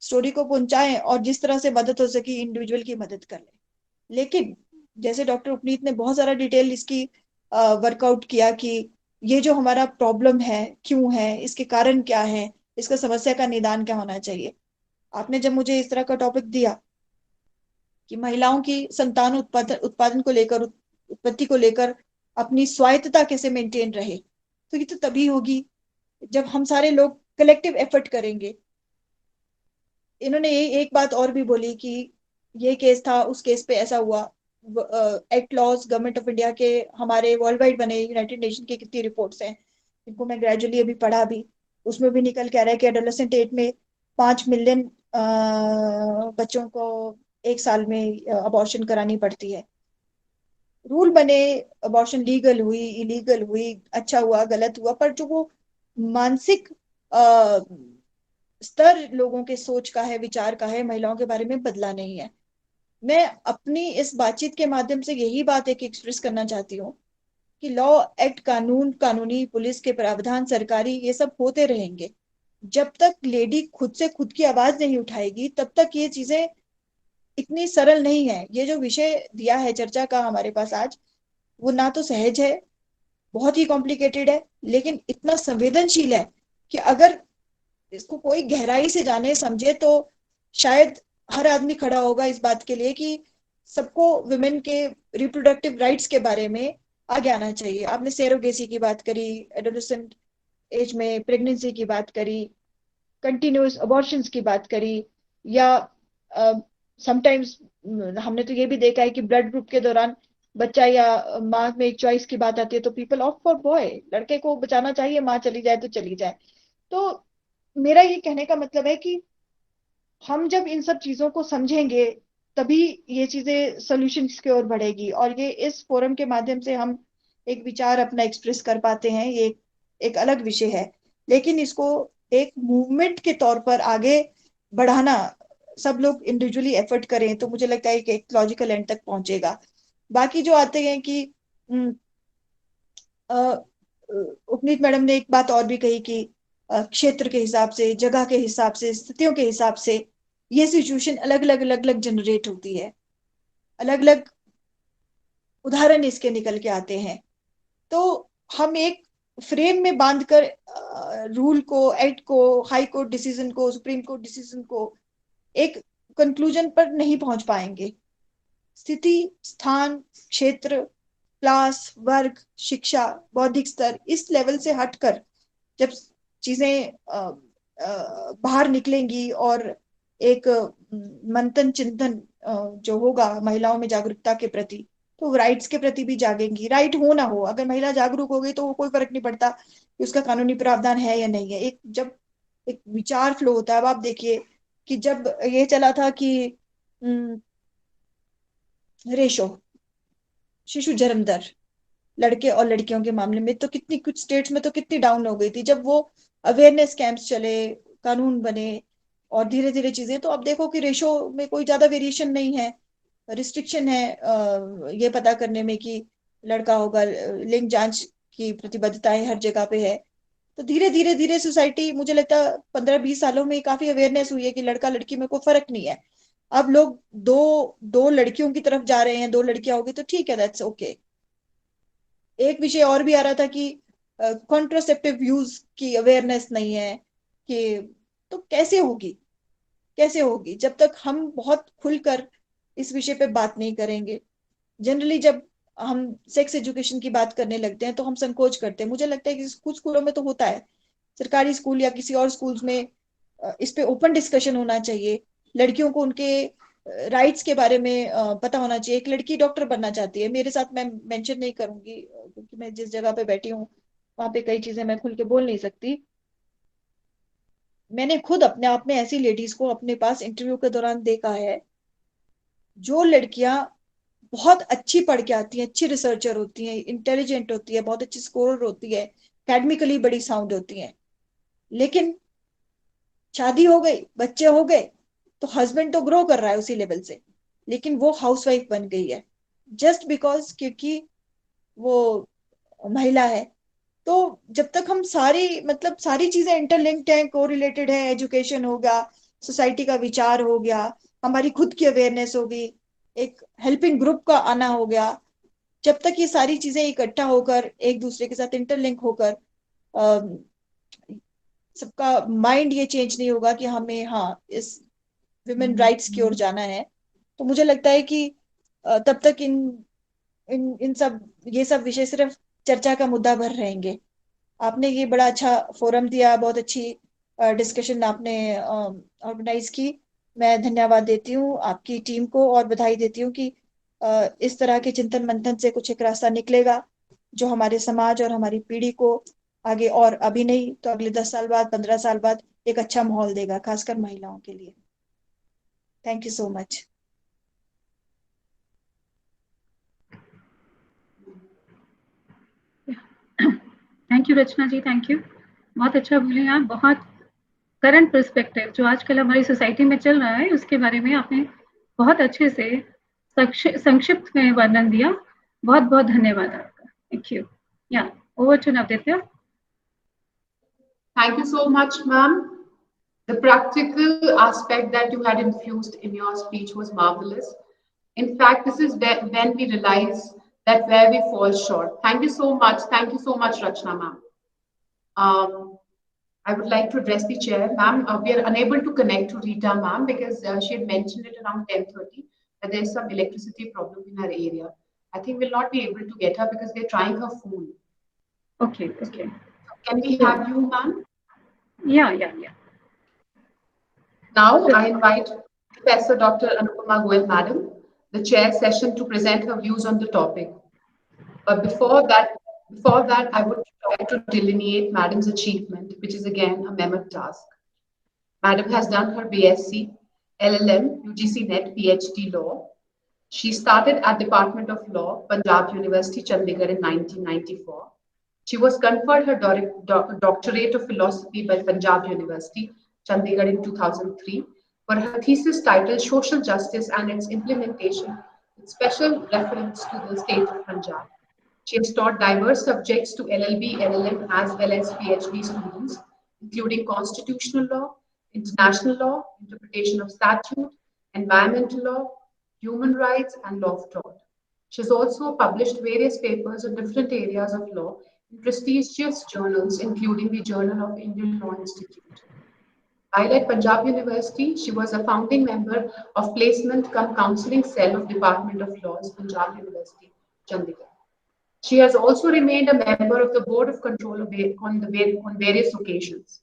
स्टोरी को पहुंचाएं और जिस तरह से मदद हो सके इंडिविजुअल की मदद कर लें। लेकिन जैसे डॉक्टर उपनीत ने बहुत सारा डिटेल इसकी वर्कआउट किया कि ये जो हमारा प्रॉब्लम है क्यों है, इसके कारण क्या है, इसका समस्या का निदान क्या होना चाहिए। आपने जब मुझे इस तरह का टॉपिक दिया कि महिलाओं की संतान उत्पादन उत्पादन को लेकर, उत्पत्ति को लेकर अपनी स्वायत्तता कैसे मेंटेन रहे, तो ये तो तभी होगी जब हम सारे लोग कलेक्टिव एफर्ट करेंगे। इन्होंने ये एक बात और भी बोली कि ये केस था, उस केस पे ऐसा हुआ। Act laws government of India के हमारे वर्ल्ड वाइड बने, यूनाइटेड नेशन की कितनी रिपोर्ट्स हैं, इनको मैं ग्रेजुअली अभी पढ़ा भी। उसमें भी निकल के आ रहा है कि एडोलेसेंट एज में 5 मिलियन बच्चों को एक साल में अबॉर्शन करानी पड़ती है। रूल बने, अबॉर्शन लीगल हुई, इलीगल हुई, अच्छा हुआ, गलत हुआ, पर जो वो मानसिक स्तर लोगों के सोच का है, विचार का है, महिलाओं के बारे में बदला नहीं है। मैं अपनी इस बातचीत के माध्यम से यही बात एक एक्सप्रेस करना चाहती हूँ कि लॉ एक्ट, कानून, कानूनी, पुलिस के प्रावधान, सरकारी, ये सब होते रहेंगे। जब तक लेडी खुद से खुद की आवाज नहीं उठाएगी तब तक ये चीजें इतनी सरल नहीं है। ये जो विषय दिया है चर्चा का हमारे पास आज, वो ना तो सहज है, बहुत ही कॉम्प्लिकेटेड है, लेकिन इतना संवेदनशील है कि अगर इसको कोई गहराई से जाने समझे तो शायद हर आदमी खड़ा होगा इस बात के लिए कि सबको वुमेन के रिप्रोडक्टिव राइट्स के बारे में आगे आना चाहिए। आपने सेरोगेसी की बात करी, एडोलेसेंट एज में प्रेगनेंसी की बात करी, कंटिन्यूअस अबॉर्शंस की बात करी, या समटाइम्स हमने तो ये भी देखा है कि ब्लड ग्रुप के दौरान बच्चा या माँ में एक चॉइस की बात आती है तो पीपल ऑफ फॉर बॉय, लड़के को बचाना चाहिए, माँ चली जाए तो चली जाए। तो मेरा ये कहने का मतलब है कि हम जब इन सब चीजों को समझेंगे, तभी ये चीजें सॉल्यूशंस की ओर बढ़ेगी। और ये इस फोरम के माध्यम से हम एक विचार अपना एक्सप्रेस कर पाते हैं, ये एक अलग विषय है, लेकिन इसको एक मूवमेंट के तौर पर आगे बढ़ाना, सब लोग इंडिविजुअली एफर्ट करें तो मुझे लगता है कि एक लॉजिकल एंड तक पहुंचेगा। बाकी जो आते हैं कि उपनीत मैडम ने एक बात और भी कही कि क्षेत्र के हिसाब से, जगह के हिसाब से, स्थितियों के हिसाब से ये सिचुएशन अलग अलग जनरेट होती है, अलग अलग उदाहरण इसके निकल के आते हैं। तो हम एक फ्रेम में बांधकर रूल को, एक्ट को, हाई कोर्ट डिसीजन को, सुप्रीम कोर्ट डिसीजन को एक कंक्लूजन पर नहीं पहुंच पाएंगे। स्थिति, स्थान, क्षेत्र, क्लास, वर्ग, शिक्षा, बौद्धिक स्तर, इस लेवल से हटकर जब चीजें बाहर निकलेंगी और एक मंथन चिंतन जो होगा महिलाओं में जागरूकता के प्रति, तो राइट्स के प्रति भी जागेंगी। राइट हो ना हो, अगर महिला जागरूक हो गई तो कोई फर्क नहीं पड़ता कि उसका कानूनी प्रावधान है या नहीं है। एक जब एक विचार फ्लो होता है। अब आप देखिए कि जब ये चला था कि रेशो, शिशु जन्म दर लड़के और लड़कियों के मामले में, तो कितनी, कुछ स्टेट्स में तो कितनी डाउन हो गई थी। जब वो अवेयरनेस कैंप्स चले, कानून बने और धीरे धीरे चीजें, तो अब देखो कि रेशो में कोई ज्यादा वेरिएशन नहीं है। रिस्ट्रिक्शन है ये पता करने में कि लड़का होगा, लिंग जांच की प्रतिबद्धताएं हर जगह पे है। तो धीरे धीरे धीरे सोसाइटी, मुझे लगता है 15-20 सालों में काफी अवेयरनेस हुई है कि लड़का लड़की में कोई फर्क नहीं है। अब लोग दो दो लड़कियों की तरफ जा रहे हैं, 2 लड़कियां होगी तो ठीक है, दैट्स ओके। एक विषय और भी आ रहा था कि कॉन्ट्रासेप्टिव यूज की अवेयरनेस नहीं है कि, तो कैसे होगी, कैसे होगी जब तक हम बहुत खुलकर इस विषय पे बात नहीं करेंगे। जनरली जब हम सेक्स एजुकेशन की बात करने लगते हैं तो हम संकोच करते हैं। मुझे लगता है कि कुछ स्कूलों में तो होता है, सरकारी स्कूल या किसी और स्कूल्स में इस पे ओपन डिस्कशन होना चाहिए। लड़कियों को उनके राइट्स के बारे में पता होना चाहिए। एक लड़की डॉक्टर बनना चाहती है, मेरे साथ, मैं मेंशन नहीं करूंगी क्योंकि मैं जिस जगह पे बैठी हूँ वहां पे कई चीजें मैं खुल के बोल नहीं सकती। मैंने खुद अपने आप में ऐसी लेडीज को अपने पास इंटरव्यू के दौरान देखा है, जो लड़कियां बहुत अच्छी पढ़ के आती हैं, अच्छी रिसर्चर होती हैं, इंटेलिजेंट होती है, बहुत अच्छी स्कोरर होती है, एकेडमिकली बड़ी साउंड होती हैं, लेकिन शादी हो गई, बच्चे हो गए, तो हस्बैंड तो ग्रो कर रहा है उसी लेवल से, लेकिन वो हाउसवाइफ बन गई है जस्ट बिकॉज, क्योंकि वो महिला है। तो जब तक हम सारी, मतलब सारी चीजें इंटरलिंक्ड हैं, कोरिलेटेड है, एजुकेशन हो गया, सोसाइटी का विचार हो गया, हमारी खुद की अवेयरनेस होगी, एक हेल्पिंग ग्रुप का आना हो गया, जब तक ये सारी चीजें इकट्ठा होकर एक दूसरे के साथ इंटरलिंक होकर सबका माइंड ये चेंज नहीं होगा कि हमें, हाँ, इस विमेन राइट्स की ओर जाना है, तो मुझे लगता है कि तब तक इन इन इन सब, ये सब विषय सिर्फ चर्चा का मुद्दा भर रहेंगे। आपने ये बड़ा अच्छा फोरम दिया, बहुत अच्छी डिस्कशन आपने ऑर्गेनाइज की। मैं धन्यवाद देती हूँ आपकी टीम को और बधाई देती हूँ कि इस तरह के चिंतन मंथन से कुछ एक रास्ता निकलेगा जो हमारे समाज और हमारी पीढ़ी को आगे, और अभी नहीं तो अगले 10 साल बाद, 15 साल बाद एक अच्छा माहौल देगा, खासकर महिलाओं के लिए। Thank you so much. Thank you Rachna ji, thank you. बहुत अच्छा बोले आप, बहुत करंट पर्सपेक्टिव जो आजकल हमारी सोसाइटी में चल रहा है उसके बारे में आपने बहुत अच्छे से संक्षिप्त में वर्णन दिया। बहुत बहुत धन्यवाद आपका। Thank you. या over to Navditya. Thank you so much, ma'am. The practical aspect that you had infused in your speech was marvelous. In fact, this is when we realize that where we fall short. Thank you so much. Thank you so much, Rachna, ma'am. I would like to address the chair, ma'am. We are unable to connect to Rita, ma'am, because she had mentioned it around 10:30 that there's some electricity problem in her area. I think we'll not be able to get her because we're trying her phone. Okay, okay. Can we have you, ma'am? Yeah. Now I invite Professor Dr. Anupama Goel, madam, the chair session, to present her views on the topic. But before that, I would try to delineate madam's achievement, which is again a mammoth task. Madam has done her BSc, LLM, UGC NET, PhD Law. She started at Department of Law, Punjab University, Chandigarh in 1994. She was conferred her doctorate of philosophy by Punjab University, Chandigarh in 2003 for her thesis titled Social Justice and its Implementation with special reference to the state of Punjab. She has taught diverse subjects to LLB, LLM as well as PhD students, including constitutional law, international law, interpretation of statute, environmental law, human rights, and law of tort. She has also published various papers on different areas of law in prestigious journals, including the Journal of Indian Law Institute. While at Punjab University, she was a founding member of Placement cum Counselling Cell of Department of Laws, Punjab University, Chandigarh. She has also remained a member of the Board of Control on various occasions.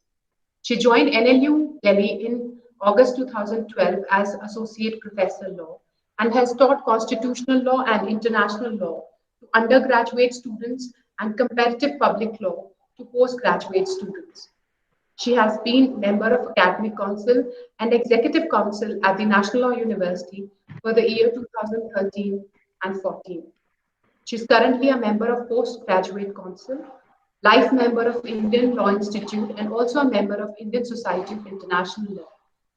She joined NLU Delhi in August 2012 as Associate Professor Law and has taught constitutional law and international law to undergraduate students and comparative public law to postgraduate students. She has been member of Academic Council and Executive Council at the National Law University for the year 2013 and 14. She is currently a member of Postgraduate Council, life member of Indian Law Institute, and also a member of Indian Society of International Law,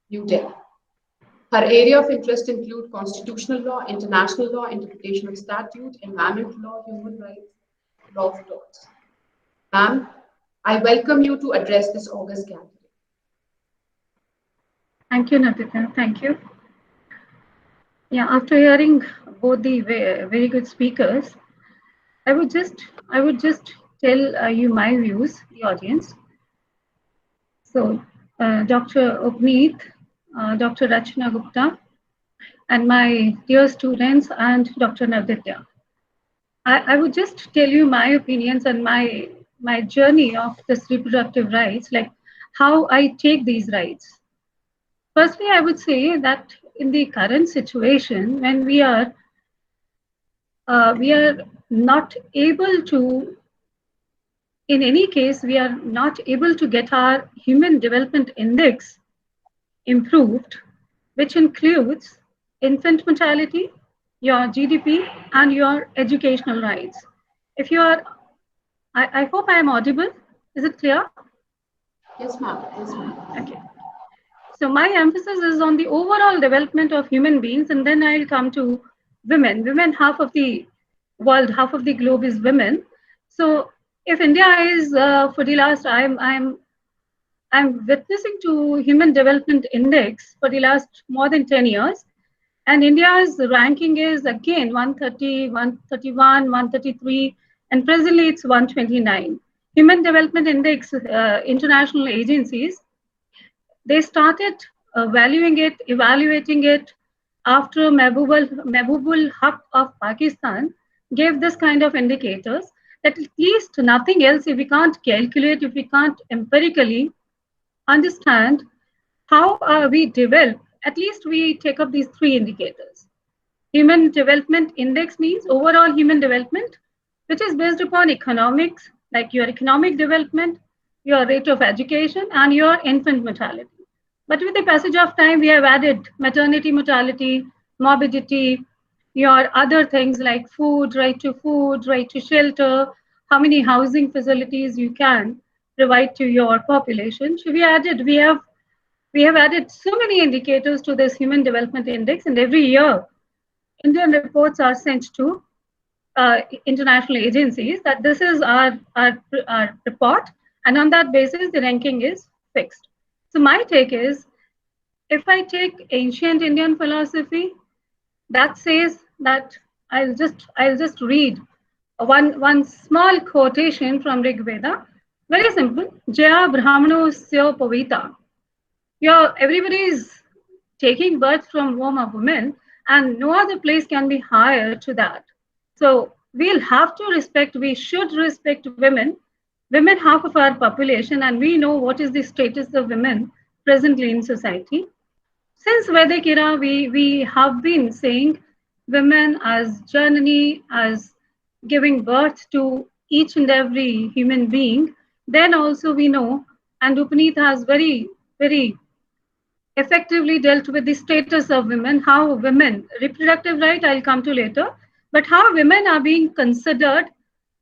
New Delhi. Her area of interest include constitutional law, international law, interpretation of statute, environmental law, human rights, law of torts. Ma'am, I welcome you to address this august gathering. Thank you, Natika. Thank you. Yeah, after hearing both the very good speakers, I would just tell you my views, the audience. So, Dr. Upneet, Dr. Rachna Gupta, and my dear students, and Dr. Navditya. I would just tell you my opinions and my journey of this reproductive rights, like how I take these rights. Firstly, I would say that in the current situation, when we are not able to, in any case, we are not able to get our Human Development Index improved, which includes infant mortality, your GDP, and your educational rights. If you are, I hope I am audible. Is it clear? Yes, ma'am. Yes, ma'am. Okay. So my emphasis is on the overall development of human beings, and then I'll come to women. Women, half of the world, half of the globe is women. So if India is for the last, I'm witnessing to Human Development Index for the last more than 10 years, and India's ranking is again 130, 131, 133, and presently it's 129. Human Development Index, international agencies, they started evaluating it after Mehboob Haq of Pakistan gave this kind of indicators that at least nothing else, if we can't calculate, if we can't empirically understand how we develop, at least we take up these three indicators. Human Development Index means overall human development, which is based upon economics, like your economic development, your rate of education, and your infant mortality. But with the passage of time, we have added maternity mortality, morbidity, your other things like food, right to shelter, how many housing facilities you can provide to your population. So we have added so many indicators to this Human Development Index, and every year, Indian reports are sent to international agencies that this is our report, and on that basis, the ranking is fixed. So my take is, if I take ancient Indian philosophy, that says that I'll just read one small quotation from Rig Veda. Very simple. Jaya Brahmanosya Pavita. Everybody is taking birth from womb of women, and no other place can be higher to that. So we should respect women. Women, half of our population, and we know what is the status of women presently in society. Since Vedic era, we have been saying women as Janani, as giving birth to each and every human being. Then also we know, and Upneet has very, very effectively dealt with the status of women, how women, reproductive right I'll come to later, but how women are being considered,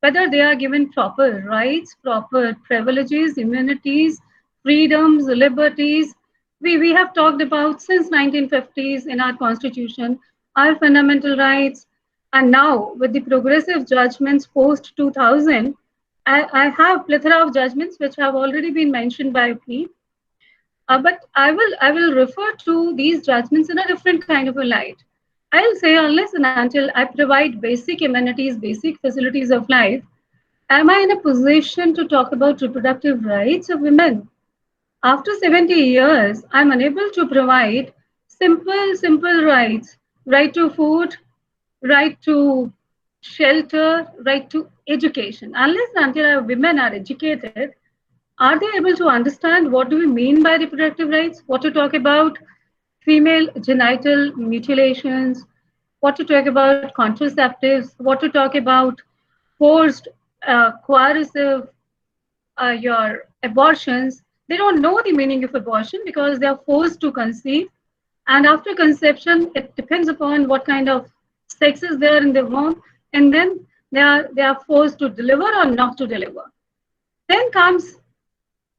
whether they are given proper rights, proper privileges, immunities, freedoms, liberties. We have talked about since 1950s in our constitution, our fundamental rights, and now with the progressive judgments post 2000, I have plethora of judgments which have already been mentioned by me. But I will refer to these judgments in a different kind of a light. I'll say unless and until I provide basic amenities, basic facilities of life, am I in a position to talk about reproductive rights of women? After 70 years, I'm unable to provide simple rights, right to food, right to shelter, right to education. Unless and until our women are educated, are they able to understand what do we mean by reproductive rights? What to talk about female genital mutilations? What to talk about contraceptives? What to talk about forced, coercive, your abortions? They don't know the meaning of abortion because they are forced to conceive. And after conception, it depends upon what kind of sex is there in the womb, and then they are forced to deliver or not to deliver. Then comes,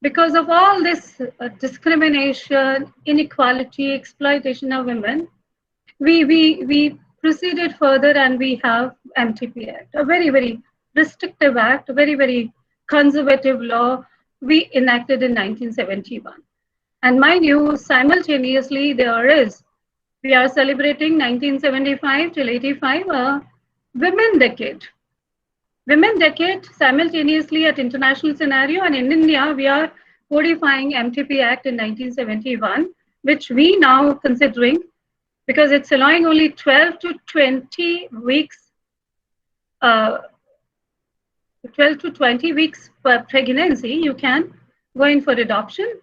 because of all this discrimination, inequality, exploitation of women, we proceeded further and we have MTP Act, a very restrictive act, a very conservative law we enacted in 1971. And mind you, simultaneously we are celebrating 1975 till 85, a women decade. Women decade simultaneously at international scenario, and in India, we are codifying MTP Act in 1971, which we now considering, because it's allowing only 12 to 20 weeks, 12 to 20 weeks per pregnancy, you can go in for adoption,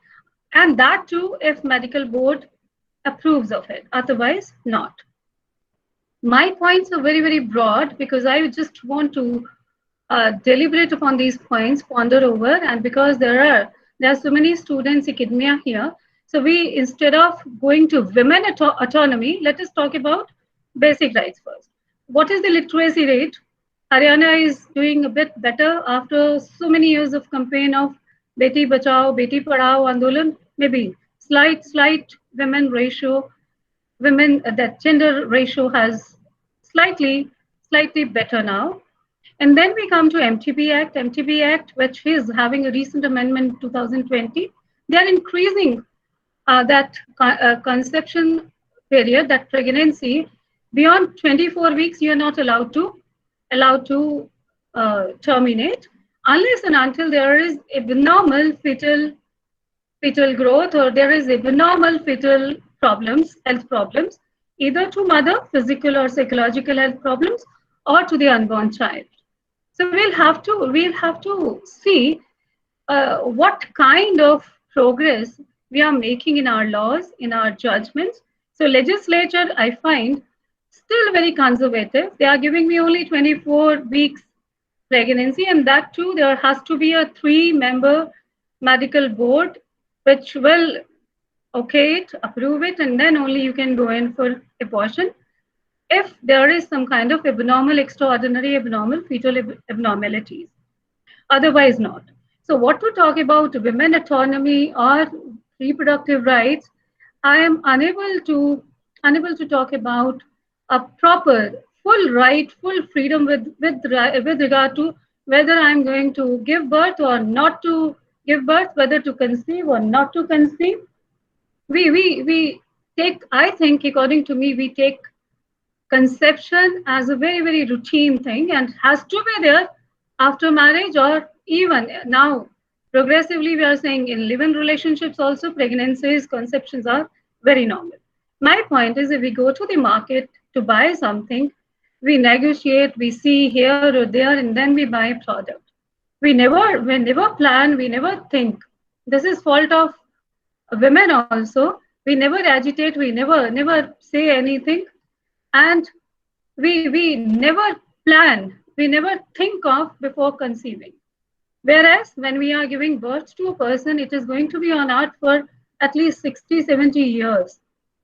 and that too if medical board approves of it, otherwise not. My points are very broad because I just want to deliberate upon these points, ponder over, and because there are so many students academia here, so we, instead of going to women autonomy, let us talk about basic rights first. What is the literacy rate? Haryana is doing a bit better after so many years of campaign of Beti Bachao, Beti Padhao Andolan, maybe slight women ratio, that gender ratio has slightly better now. And then we come to MTP Act, which is having a recent amendment in 2020. They are increasing that conception period, that pregnancy, beyond 24 weeks, you are not allowed to terminate unless and until there is abnormal fetal growth or there is abnormal fetal problems, health problems, either to mother, physical or psychological health problems, or to the unborn child. So we'll have to see what kind of progress we are making in our laws, in our judgments. So legislature, I find, still very conservative. They are giving me only 24 weeks pregnancy, and that too, there has to be a 3-member medical board which will okay it, approve it, and then only you can go in for abortion if there is some kind of extraordinary abnormal fetal abnormalities. Otherwise not. So what to talk about women autonomy or reproductive rights, I am unable to talk about a proper, full right, full freedom with regard to whether I'm going to give birth or not to give birth, whether to conceive or not to conceive. We take, I think, according to me, we take conception as a very routine thing and has to be there after marriage, or even now progressively we are saying in live-in relationships also pregnancies, conceptions are very normal. My point is, if we go to the market to buy something, we negotiate, we see here or there, and then we buy a product. We never plan, we never think. This is fault of women also. We never agitate, we never say anything, and we never plan, we never think of before conceiving. Whereas when we are giving birth to a person, it is going to be on earth for at least 60, 70 years.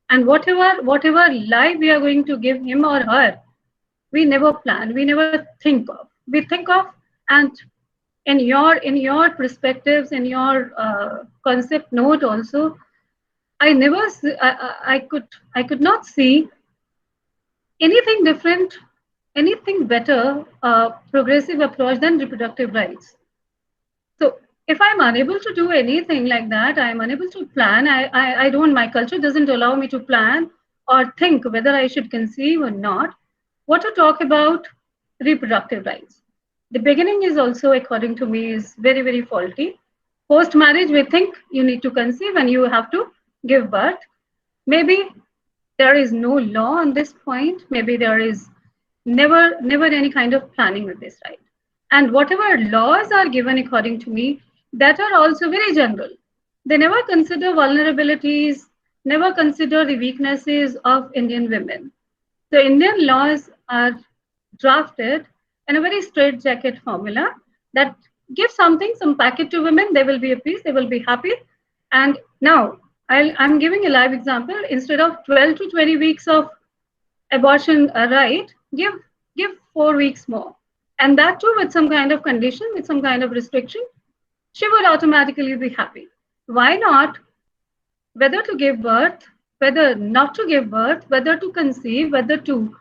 And whatever life we are going to give him or her, we never plan, we never think of. We think of, and in your perspectives, in your concept note also, I never I could not see anything different, anything better progressive approach than reproductive rights. So if I'm unable to do anything like that, I'm unable to plan. I don't, my culture doesn't allow me to plan or think whether I should conceive or not. What to talk about reproductive rights? The beginning is also, according to me, is very, very faulty. Post marriage, we think you need to conceive and you have to give birth. Maybe there is no law on this point. Maybe there is never any kind of planning with this, right? And whatever laws are given, according to me, that are also very general. They never consider vulnerabilities, never consider the weaknesses of Indian women. So Indian laws are drafted in a very straitjacket formula that gives something, some packet to women, they will be appeased, they will be happy. And now I'm giving a live example. Instead of 12 to 20 weeks of abortion right, give 4 weeks more. And that too with some kind of condition, with some kind of restriction, she would automatically be happy. Why not? Whether to give birth, whether not to give birth, whether to conceive, whether to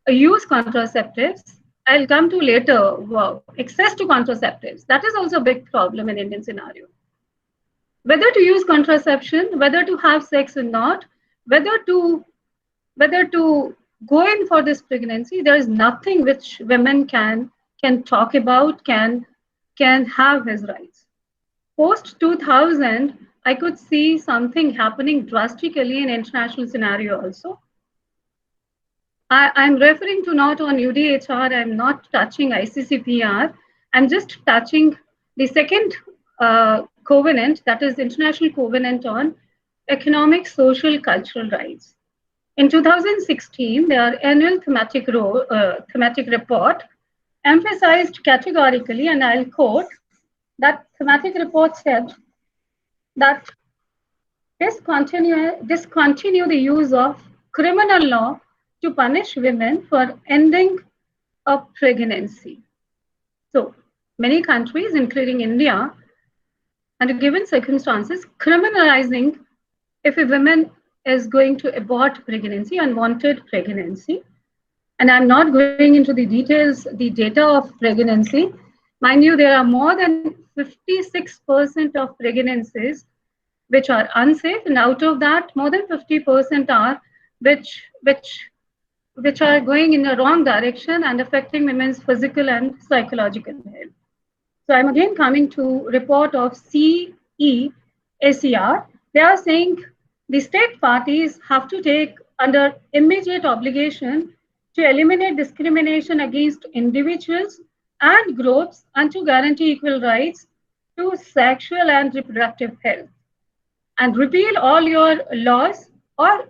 use contraceptives, I'll come to later. Wow, access to contraceptives. That is also a big problem in Indian scenario. Whether to use contraception, whether to have sex or not, whether to go in for this pregnancy, there is nothing which women can talk about, can have his rights. Post 2000, I could see something happening drastically in international scenario also. I'm referring to not on UDHR, I'm not touching ICCPR, I'm just touching the second covenant, that is International Covenant on Economic, Social, Cultural Rights. In 2016, their annual thematic report emphasized categorically, and I'll quote, that thematic report said that discontinue the use of criminal law to punish women for ending a pregnancy. So many countries, including India, under given circumstances, criminalizing if a woman is going to abort pregnancy, unwanted pregnancy. And I'm not going into the details, the data of pregnancy. Mind you, there are more than 56% of pregnancies which are unsafe, and out of that, more than 50% are which are going in the wrong direction and affecting women's physical and psychological health. So I'm again coming to report of CEACR. They are saying the state parties have to take under immediate obligation to eliminate discrimination against individuals and groups and to guarantee equal rights to sexual and reproductive health, and repeal all your laws or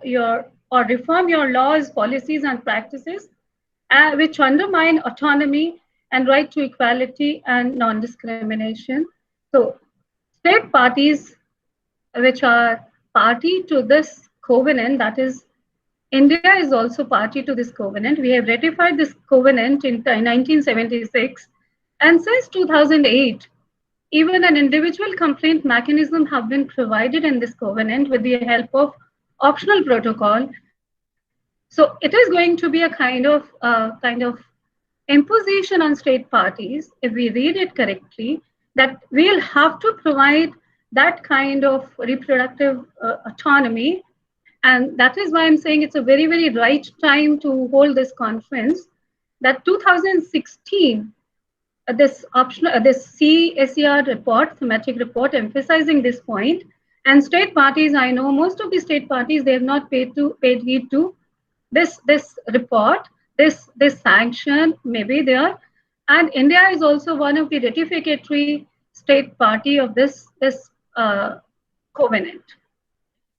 reform your laws, policies, and practices which undermine autonomy and right to equality and non-discrimination. So state parties which are party to this covenant, that is, India is also party to this covenant. We have ratified this covenant in 1976, and since 2008, even an individual complaint mechanism have been provided in this covenant with the help of optional protocol. So it is going to be a kind of imposition on state parties, if we read it correctly, that we'll have to provide that kind of reproductive autonomy. And that is why I'm saying it's a very, very right time to hold this conference. That 2016, this CSER report, thematic report, emphasizing this point. And state parties, I know most of the state parties, they have not paid heed to this report, this sanction, maybe there. And India is also one of the ratificatory state party of this covenant.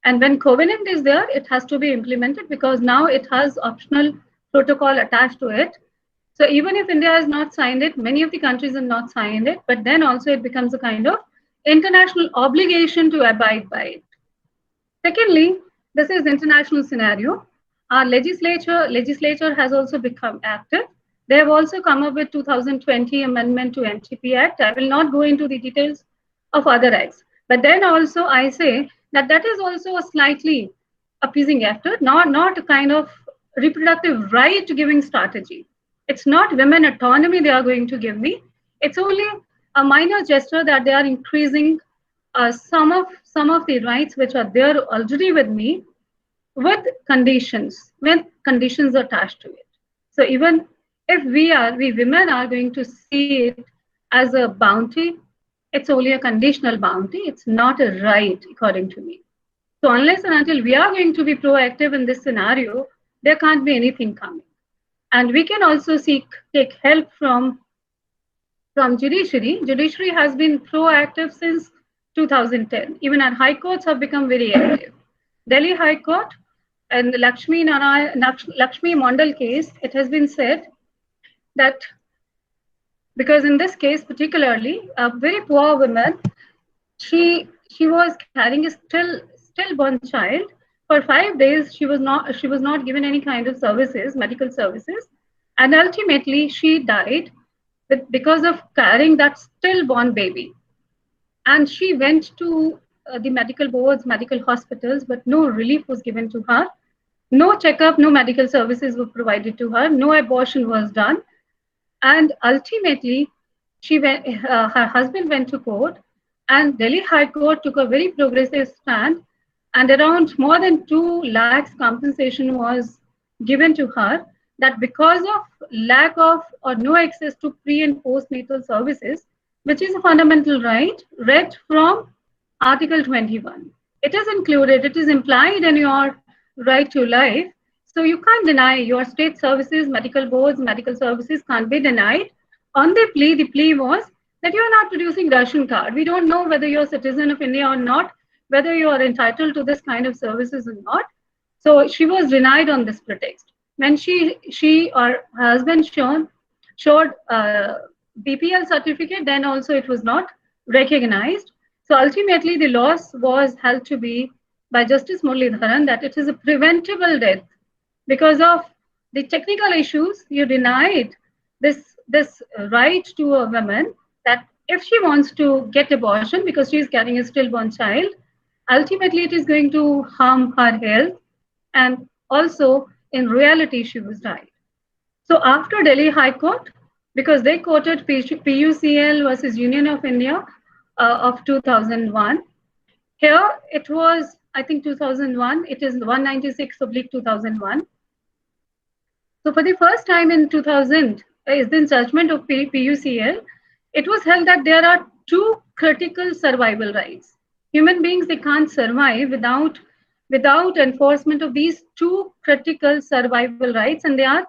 And when covenant is there, it has to be implemented because now it has optional protocol attached to it. So even if India has not signed it, many of the countries have not signed it, but then also it becomes a kind of international obligation to abide by it. Secondly, this is international scenario. Our legislature has also become active. They have also come up with 2020 amendment to MTP Act. I will not go into the details of other acts. But then also I say that that is also a slightly appeasing effort, not a kind of reproductive right giving strategy. It's not women autonomy they are going to give me. It's only a minor gesture that they are increasing some of the rights which are there already with me, with conditions attached to it. So even if we women are going to see it as a bounty, it's only a conditional bounty. It's not a right, according to me. So unless and until we are going to be proactive in this scenario, there can't be anything coming. And we can also take help from judiciary. Judiciary has been proactive since 2010. Even our high courts have become very active. Delhi High Court and the Lakshmi Mondal case, it has been said that because in this case particularly, a very poor woman, she was carrying a stillborn child. For 5 days, she was not given any kind of services, medical services, and ultimately she died because of carrying that stillborn baby. And she went to the medical boards, medical hospitals, but no relief was given to her. No checkup, no medical services were provided to her. No abortion was done. And ultimately, her husband went to court, and Delhi High Court took a very progressive stand, and around more than 2 lakhs compensation was given to her, that because of lack of or no access to pre and postnatal services, which is a fundamental right, read from Article 21. It is included, it is implied in your right to life. So you can't deny your state services, medical boards, medical services can't be denied. On the plea was that you are not producing ration card. We don't know whether you're a citizen of India or not, whether you are entitled to this kind of services or not. So she was denied on this pretext. When she or her husband showed BPL certificate, then also it was not recognized. So ultimately, the loss was held to be by Justice Muralidharan that it is a preventable death. Because of the technical issues, you denied this right to a woman that if she wants to get abortion because she is carrying a stillborn child, ultimately it is going to harm her health, and also in reality she was died. So after Delhi High Court, because they quoted PUCL versus Union of India of 2001, here it was, I think 2001, it is 196/2001. So for the first time in 2000, is the judgment of PUCL, it was held that there are 2 critical survival rights. Human beings, they can't survive without enforcement of these 2 critical survival rights, and they are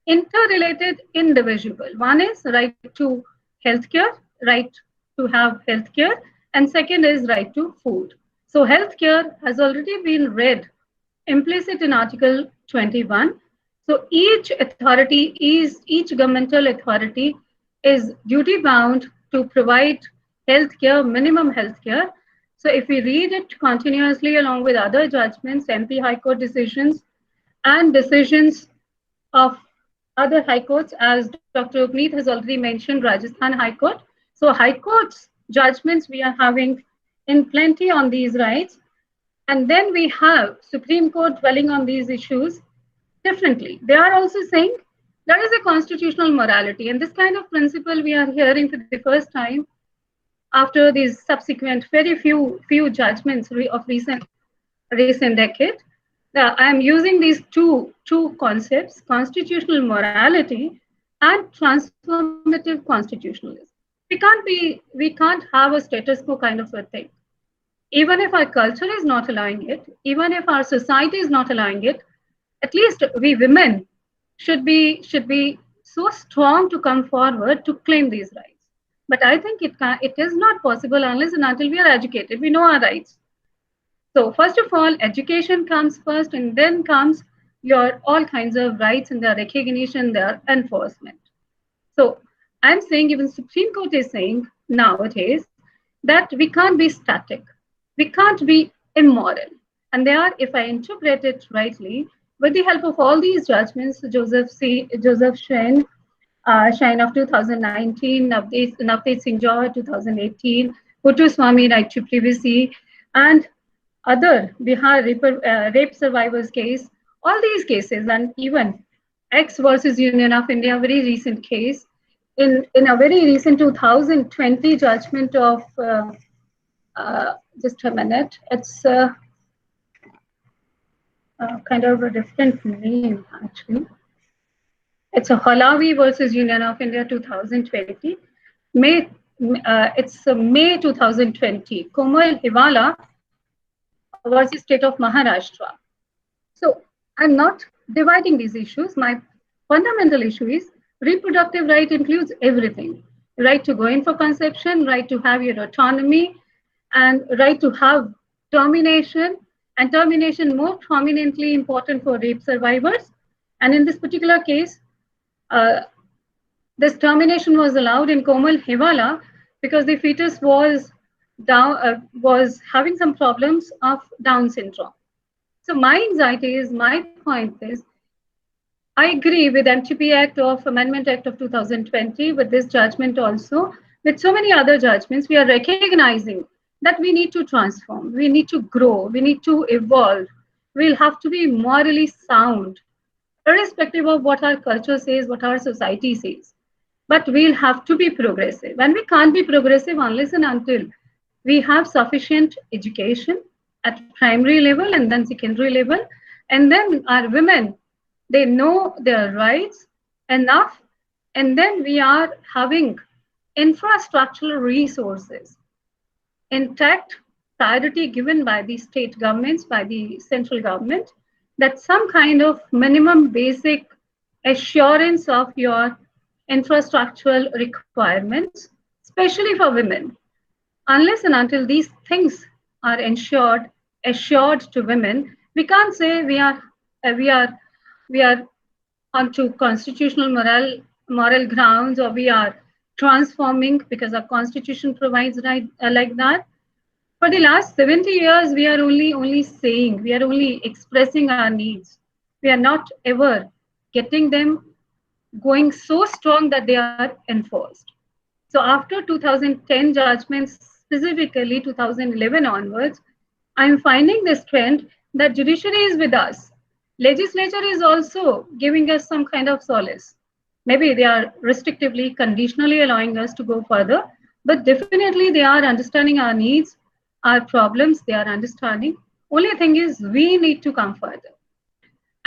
interrelated, indivisible. One is right to healthcare, right to have healthcare, and second is right to food. So healthcare has already been read implicit in Article 21. So each governmental authority is duty bound to provide healthcare, minimum healthcare. So if we read it continuously along with other judgments, MP High Court decisions, and decisions of other high courts, as Dr. Upneet has already mentioned, Rajasthan High Court. So high courts judgments we are having in plenty on these rights. And then we have Supreme Court dwelling on these issues differently. They are also saying there is a constitutional morality, and this kind of principle we are hearing for the first time after these subsequent very few judgments of recent decade. I am using these two concepts: constitutional morality and transformative constitutionalism. We can't have a status quo kind of a thing. Even if our culture is not allowing it, even if our society is not allowing it, at least we women should be so strong to come forward to claim these rights. But I think it is not possible unless and until we are educated. We know our rights. So first of all, education comes first, and then comes your all kinds of rights and their recognition, their enforcement. So I'm saying, even Supreme Court is saying nowadays that we can't be static. We can't be immoral. And they are, if I interpret it rightly, with the help of all these judgments, Joseph Shine of 2019, Navdeep Singh Johar 2018, Puttu Swami right to privacy, and other Bihar rape survivors case, all these cases, and even X versus Union of India, very recent case, in a very recent 2020 judgment of, just a minute, it's kind of a different name actually. It's a Halavi versus Union of India 2020. It's May 2020. Komal Hiwala versus State of Maharashtra. So I'm not dividing these issues. My fundamental issue is reproductive right includes everything. Right to go in for conception, right to have your autonomy, and right to have termination, and termination more prominently important for rape survivors. And in this particular case, this termination was allowed in Komal Hiwala because the fetus was having some problems of Down syndrome. So my anxiety is, my point is, I agree with MTP Act of Amendment Act of 2020, with this judgment also, with so many other judgments, we are recognizing that we need to transform, we need to grow, we need to evolve. We'll have to be morally sound, irrespective of what our culture says, what our society says. But we'll have to be progressive. And we can't be progressive unless and until we have sufficient education at primary level and then secondary level. And then our women, they know their rights enough. And then we are having infrastructural resources intact, priority given by the state governments, by the central government, that some kind of minimum basic assurance of your infrastructural requirements, especially for women. Unless and until these things are assured to women, we can't say we are onto constitutional moral grounds, or we are transforming because our constitution provides right like that. For the last 70 years, we are only saying, we are only expressing our needs. We are not ever getting them going so strong that they are enforced. So after 2010 judgments, specifically 2011 onwards, I'm finding this trend that judiciary is with us. Legislature is also giving us some kind of solace. Maybe they are restrictively, conditionally allowing us to go further, but definitely they are understanding our needs, our problems, they are understanding. Only thing is we need to come further.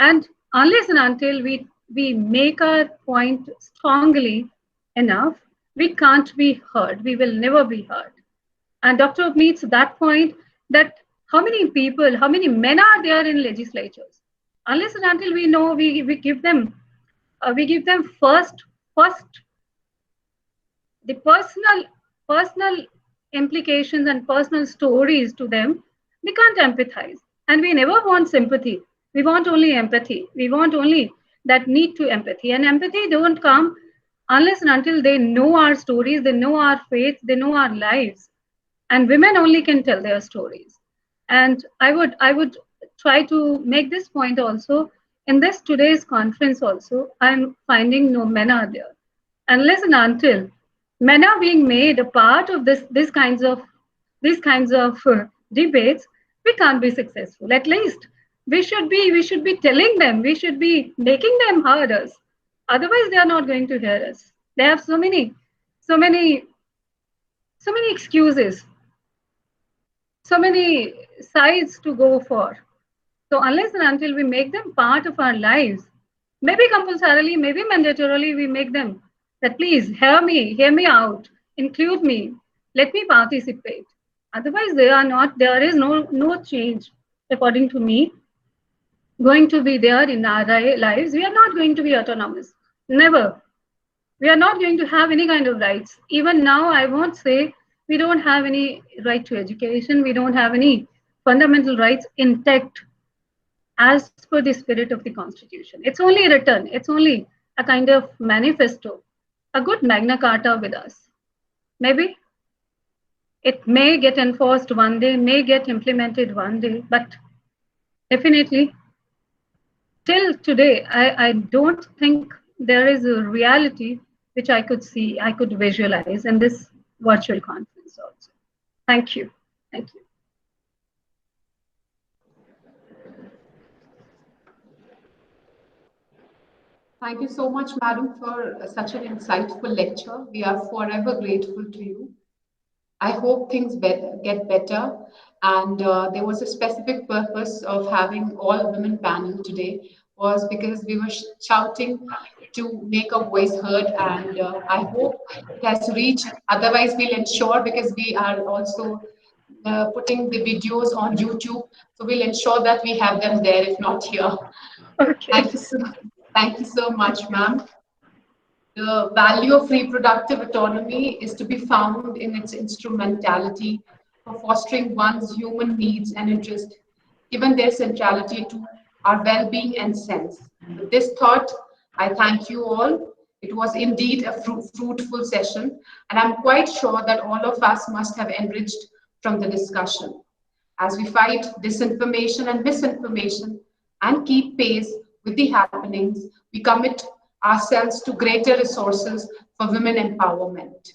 And unless and until we make our point strongly enough, we can't be heard. We will never be heard. And Dr. Upmeet's that point, that how many people, how many men are there in legislatures? Unless and until we know, we give them first the personal implications and personal stories to them, we can't empathize. And we never want sympathy. We want only empathy. We want only that need to empathy. And empathy don't come unless and until they know our stories, they know our faith, they know our lives. And women only can tell their stories. And I would try to make this point also. In this today's conference also, I'm finding no men are there. Unless and until men are being made a part of these kinds of debates, we can't be successful. At least we should be telling them, we should be making them heard us. Otherwise, they are not going to hear us. They have so many excuses, so many sides to go for. So unless and until we make them part of our lives, maybe compulsorily, maybe mandatorily, we make them that please hear me out, include me, let me participate. Otherwise, there is no change, according to me, going to be there in our lives. We are not going to be autonomous. Never. We are not going to have any kind of rights. Even now, I won't say we don't have any right to education. We don't have any fundamental rights intact as per the spirit of the Constitution. It's only written. It's only a kind of manifesto, a good Magna Carta with us. Maybe it may get enforced one day, may get implemented one day, but definitely. Till today, I don't think there is a reality which I could see, I could visualize in this virtual conference also. Thank you. Thank you. Thank you so much, madam, for such an insightful lecture. We are forever grateful to you. I hope things get better. And there was a specific purpose of having all women panel today was because we were shouting to make our voice heard. And I hope it has reached. Otherwise, we'll ensure because we are also putting the videos on YouTube. So we'll ensure that we have them there, if not here. Okay. Thank you so much, ma'am. The value of reproductive autonomy is to be found in its instrumentality for fostering one's human needs and interests, given their centrality to our well-being and sense. With this thought, I thank you all. It was indeed a fruitful session, and I'm quite sure that all of us must have enriched from the discussion. As we fight disinformation and misinformation and keep pace with the happenings, we commit ourselves to greater resources for women empowerment.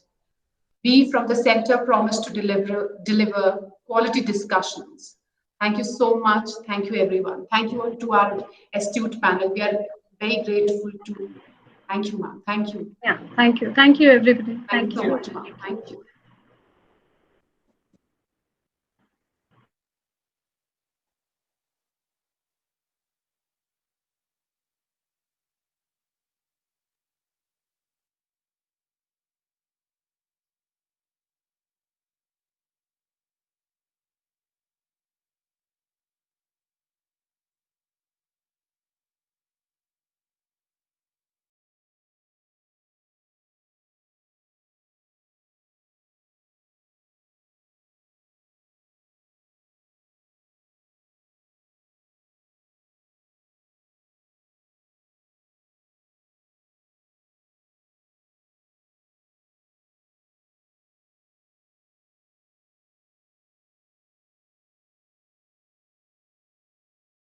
We from the center promise to deliver quality discussions. Thank you so much. Thank you, everyone. Thank you all to our astute panel. We are very grateful to. Thank you, ma'am. Thank you. Yeah, thank you. Thank you, everybody. Thank Thank you so you. much, ma'am. Thank you.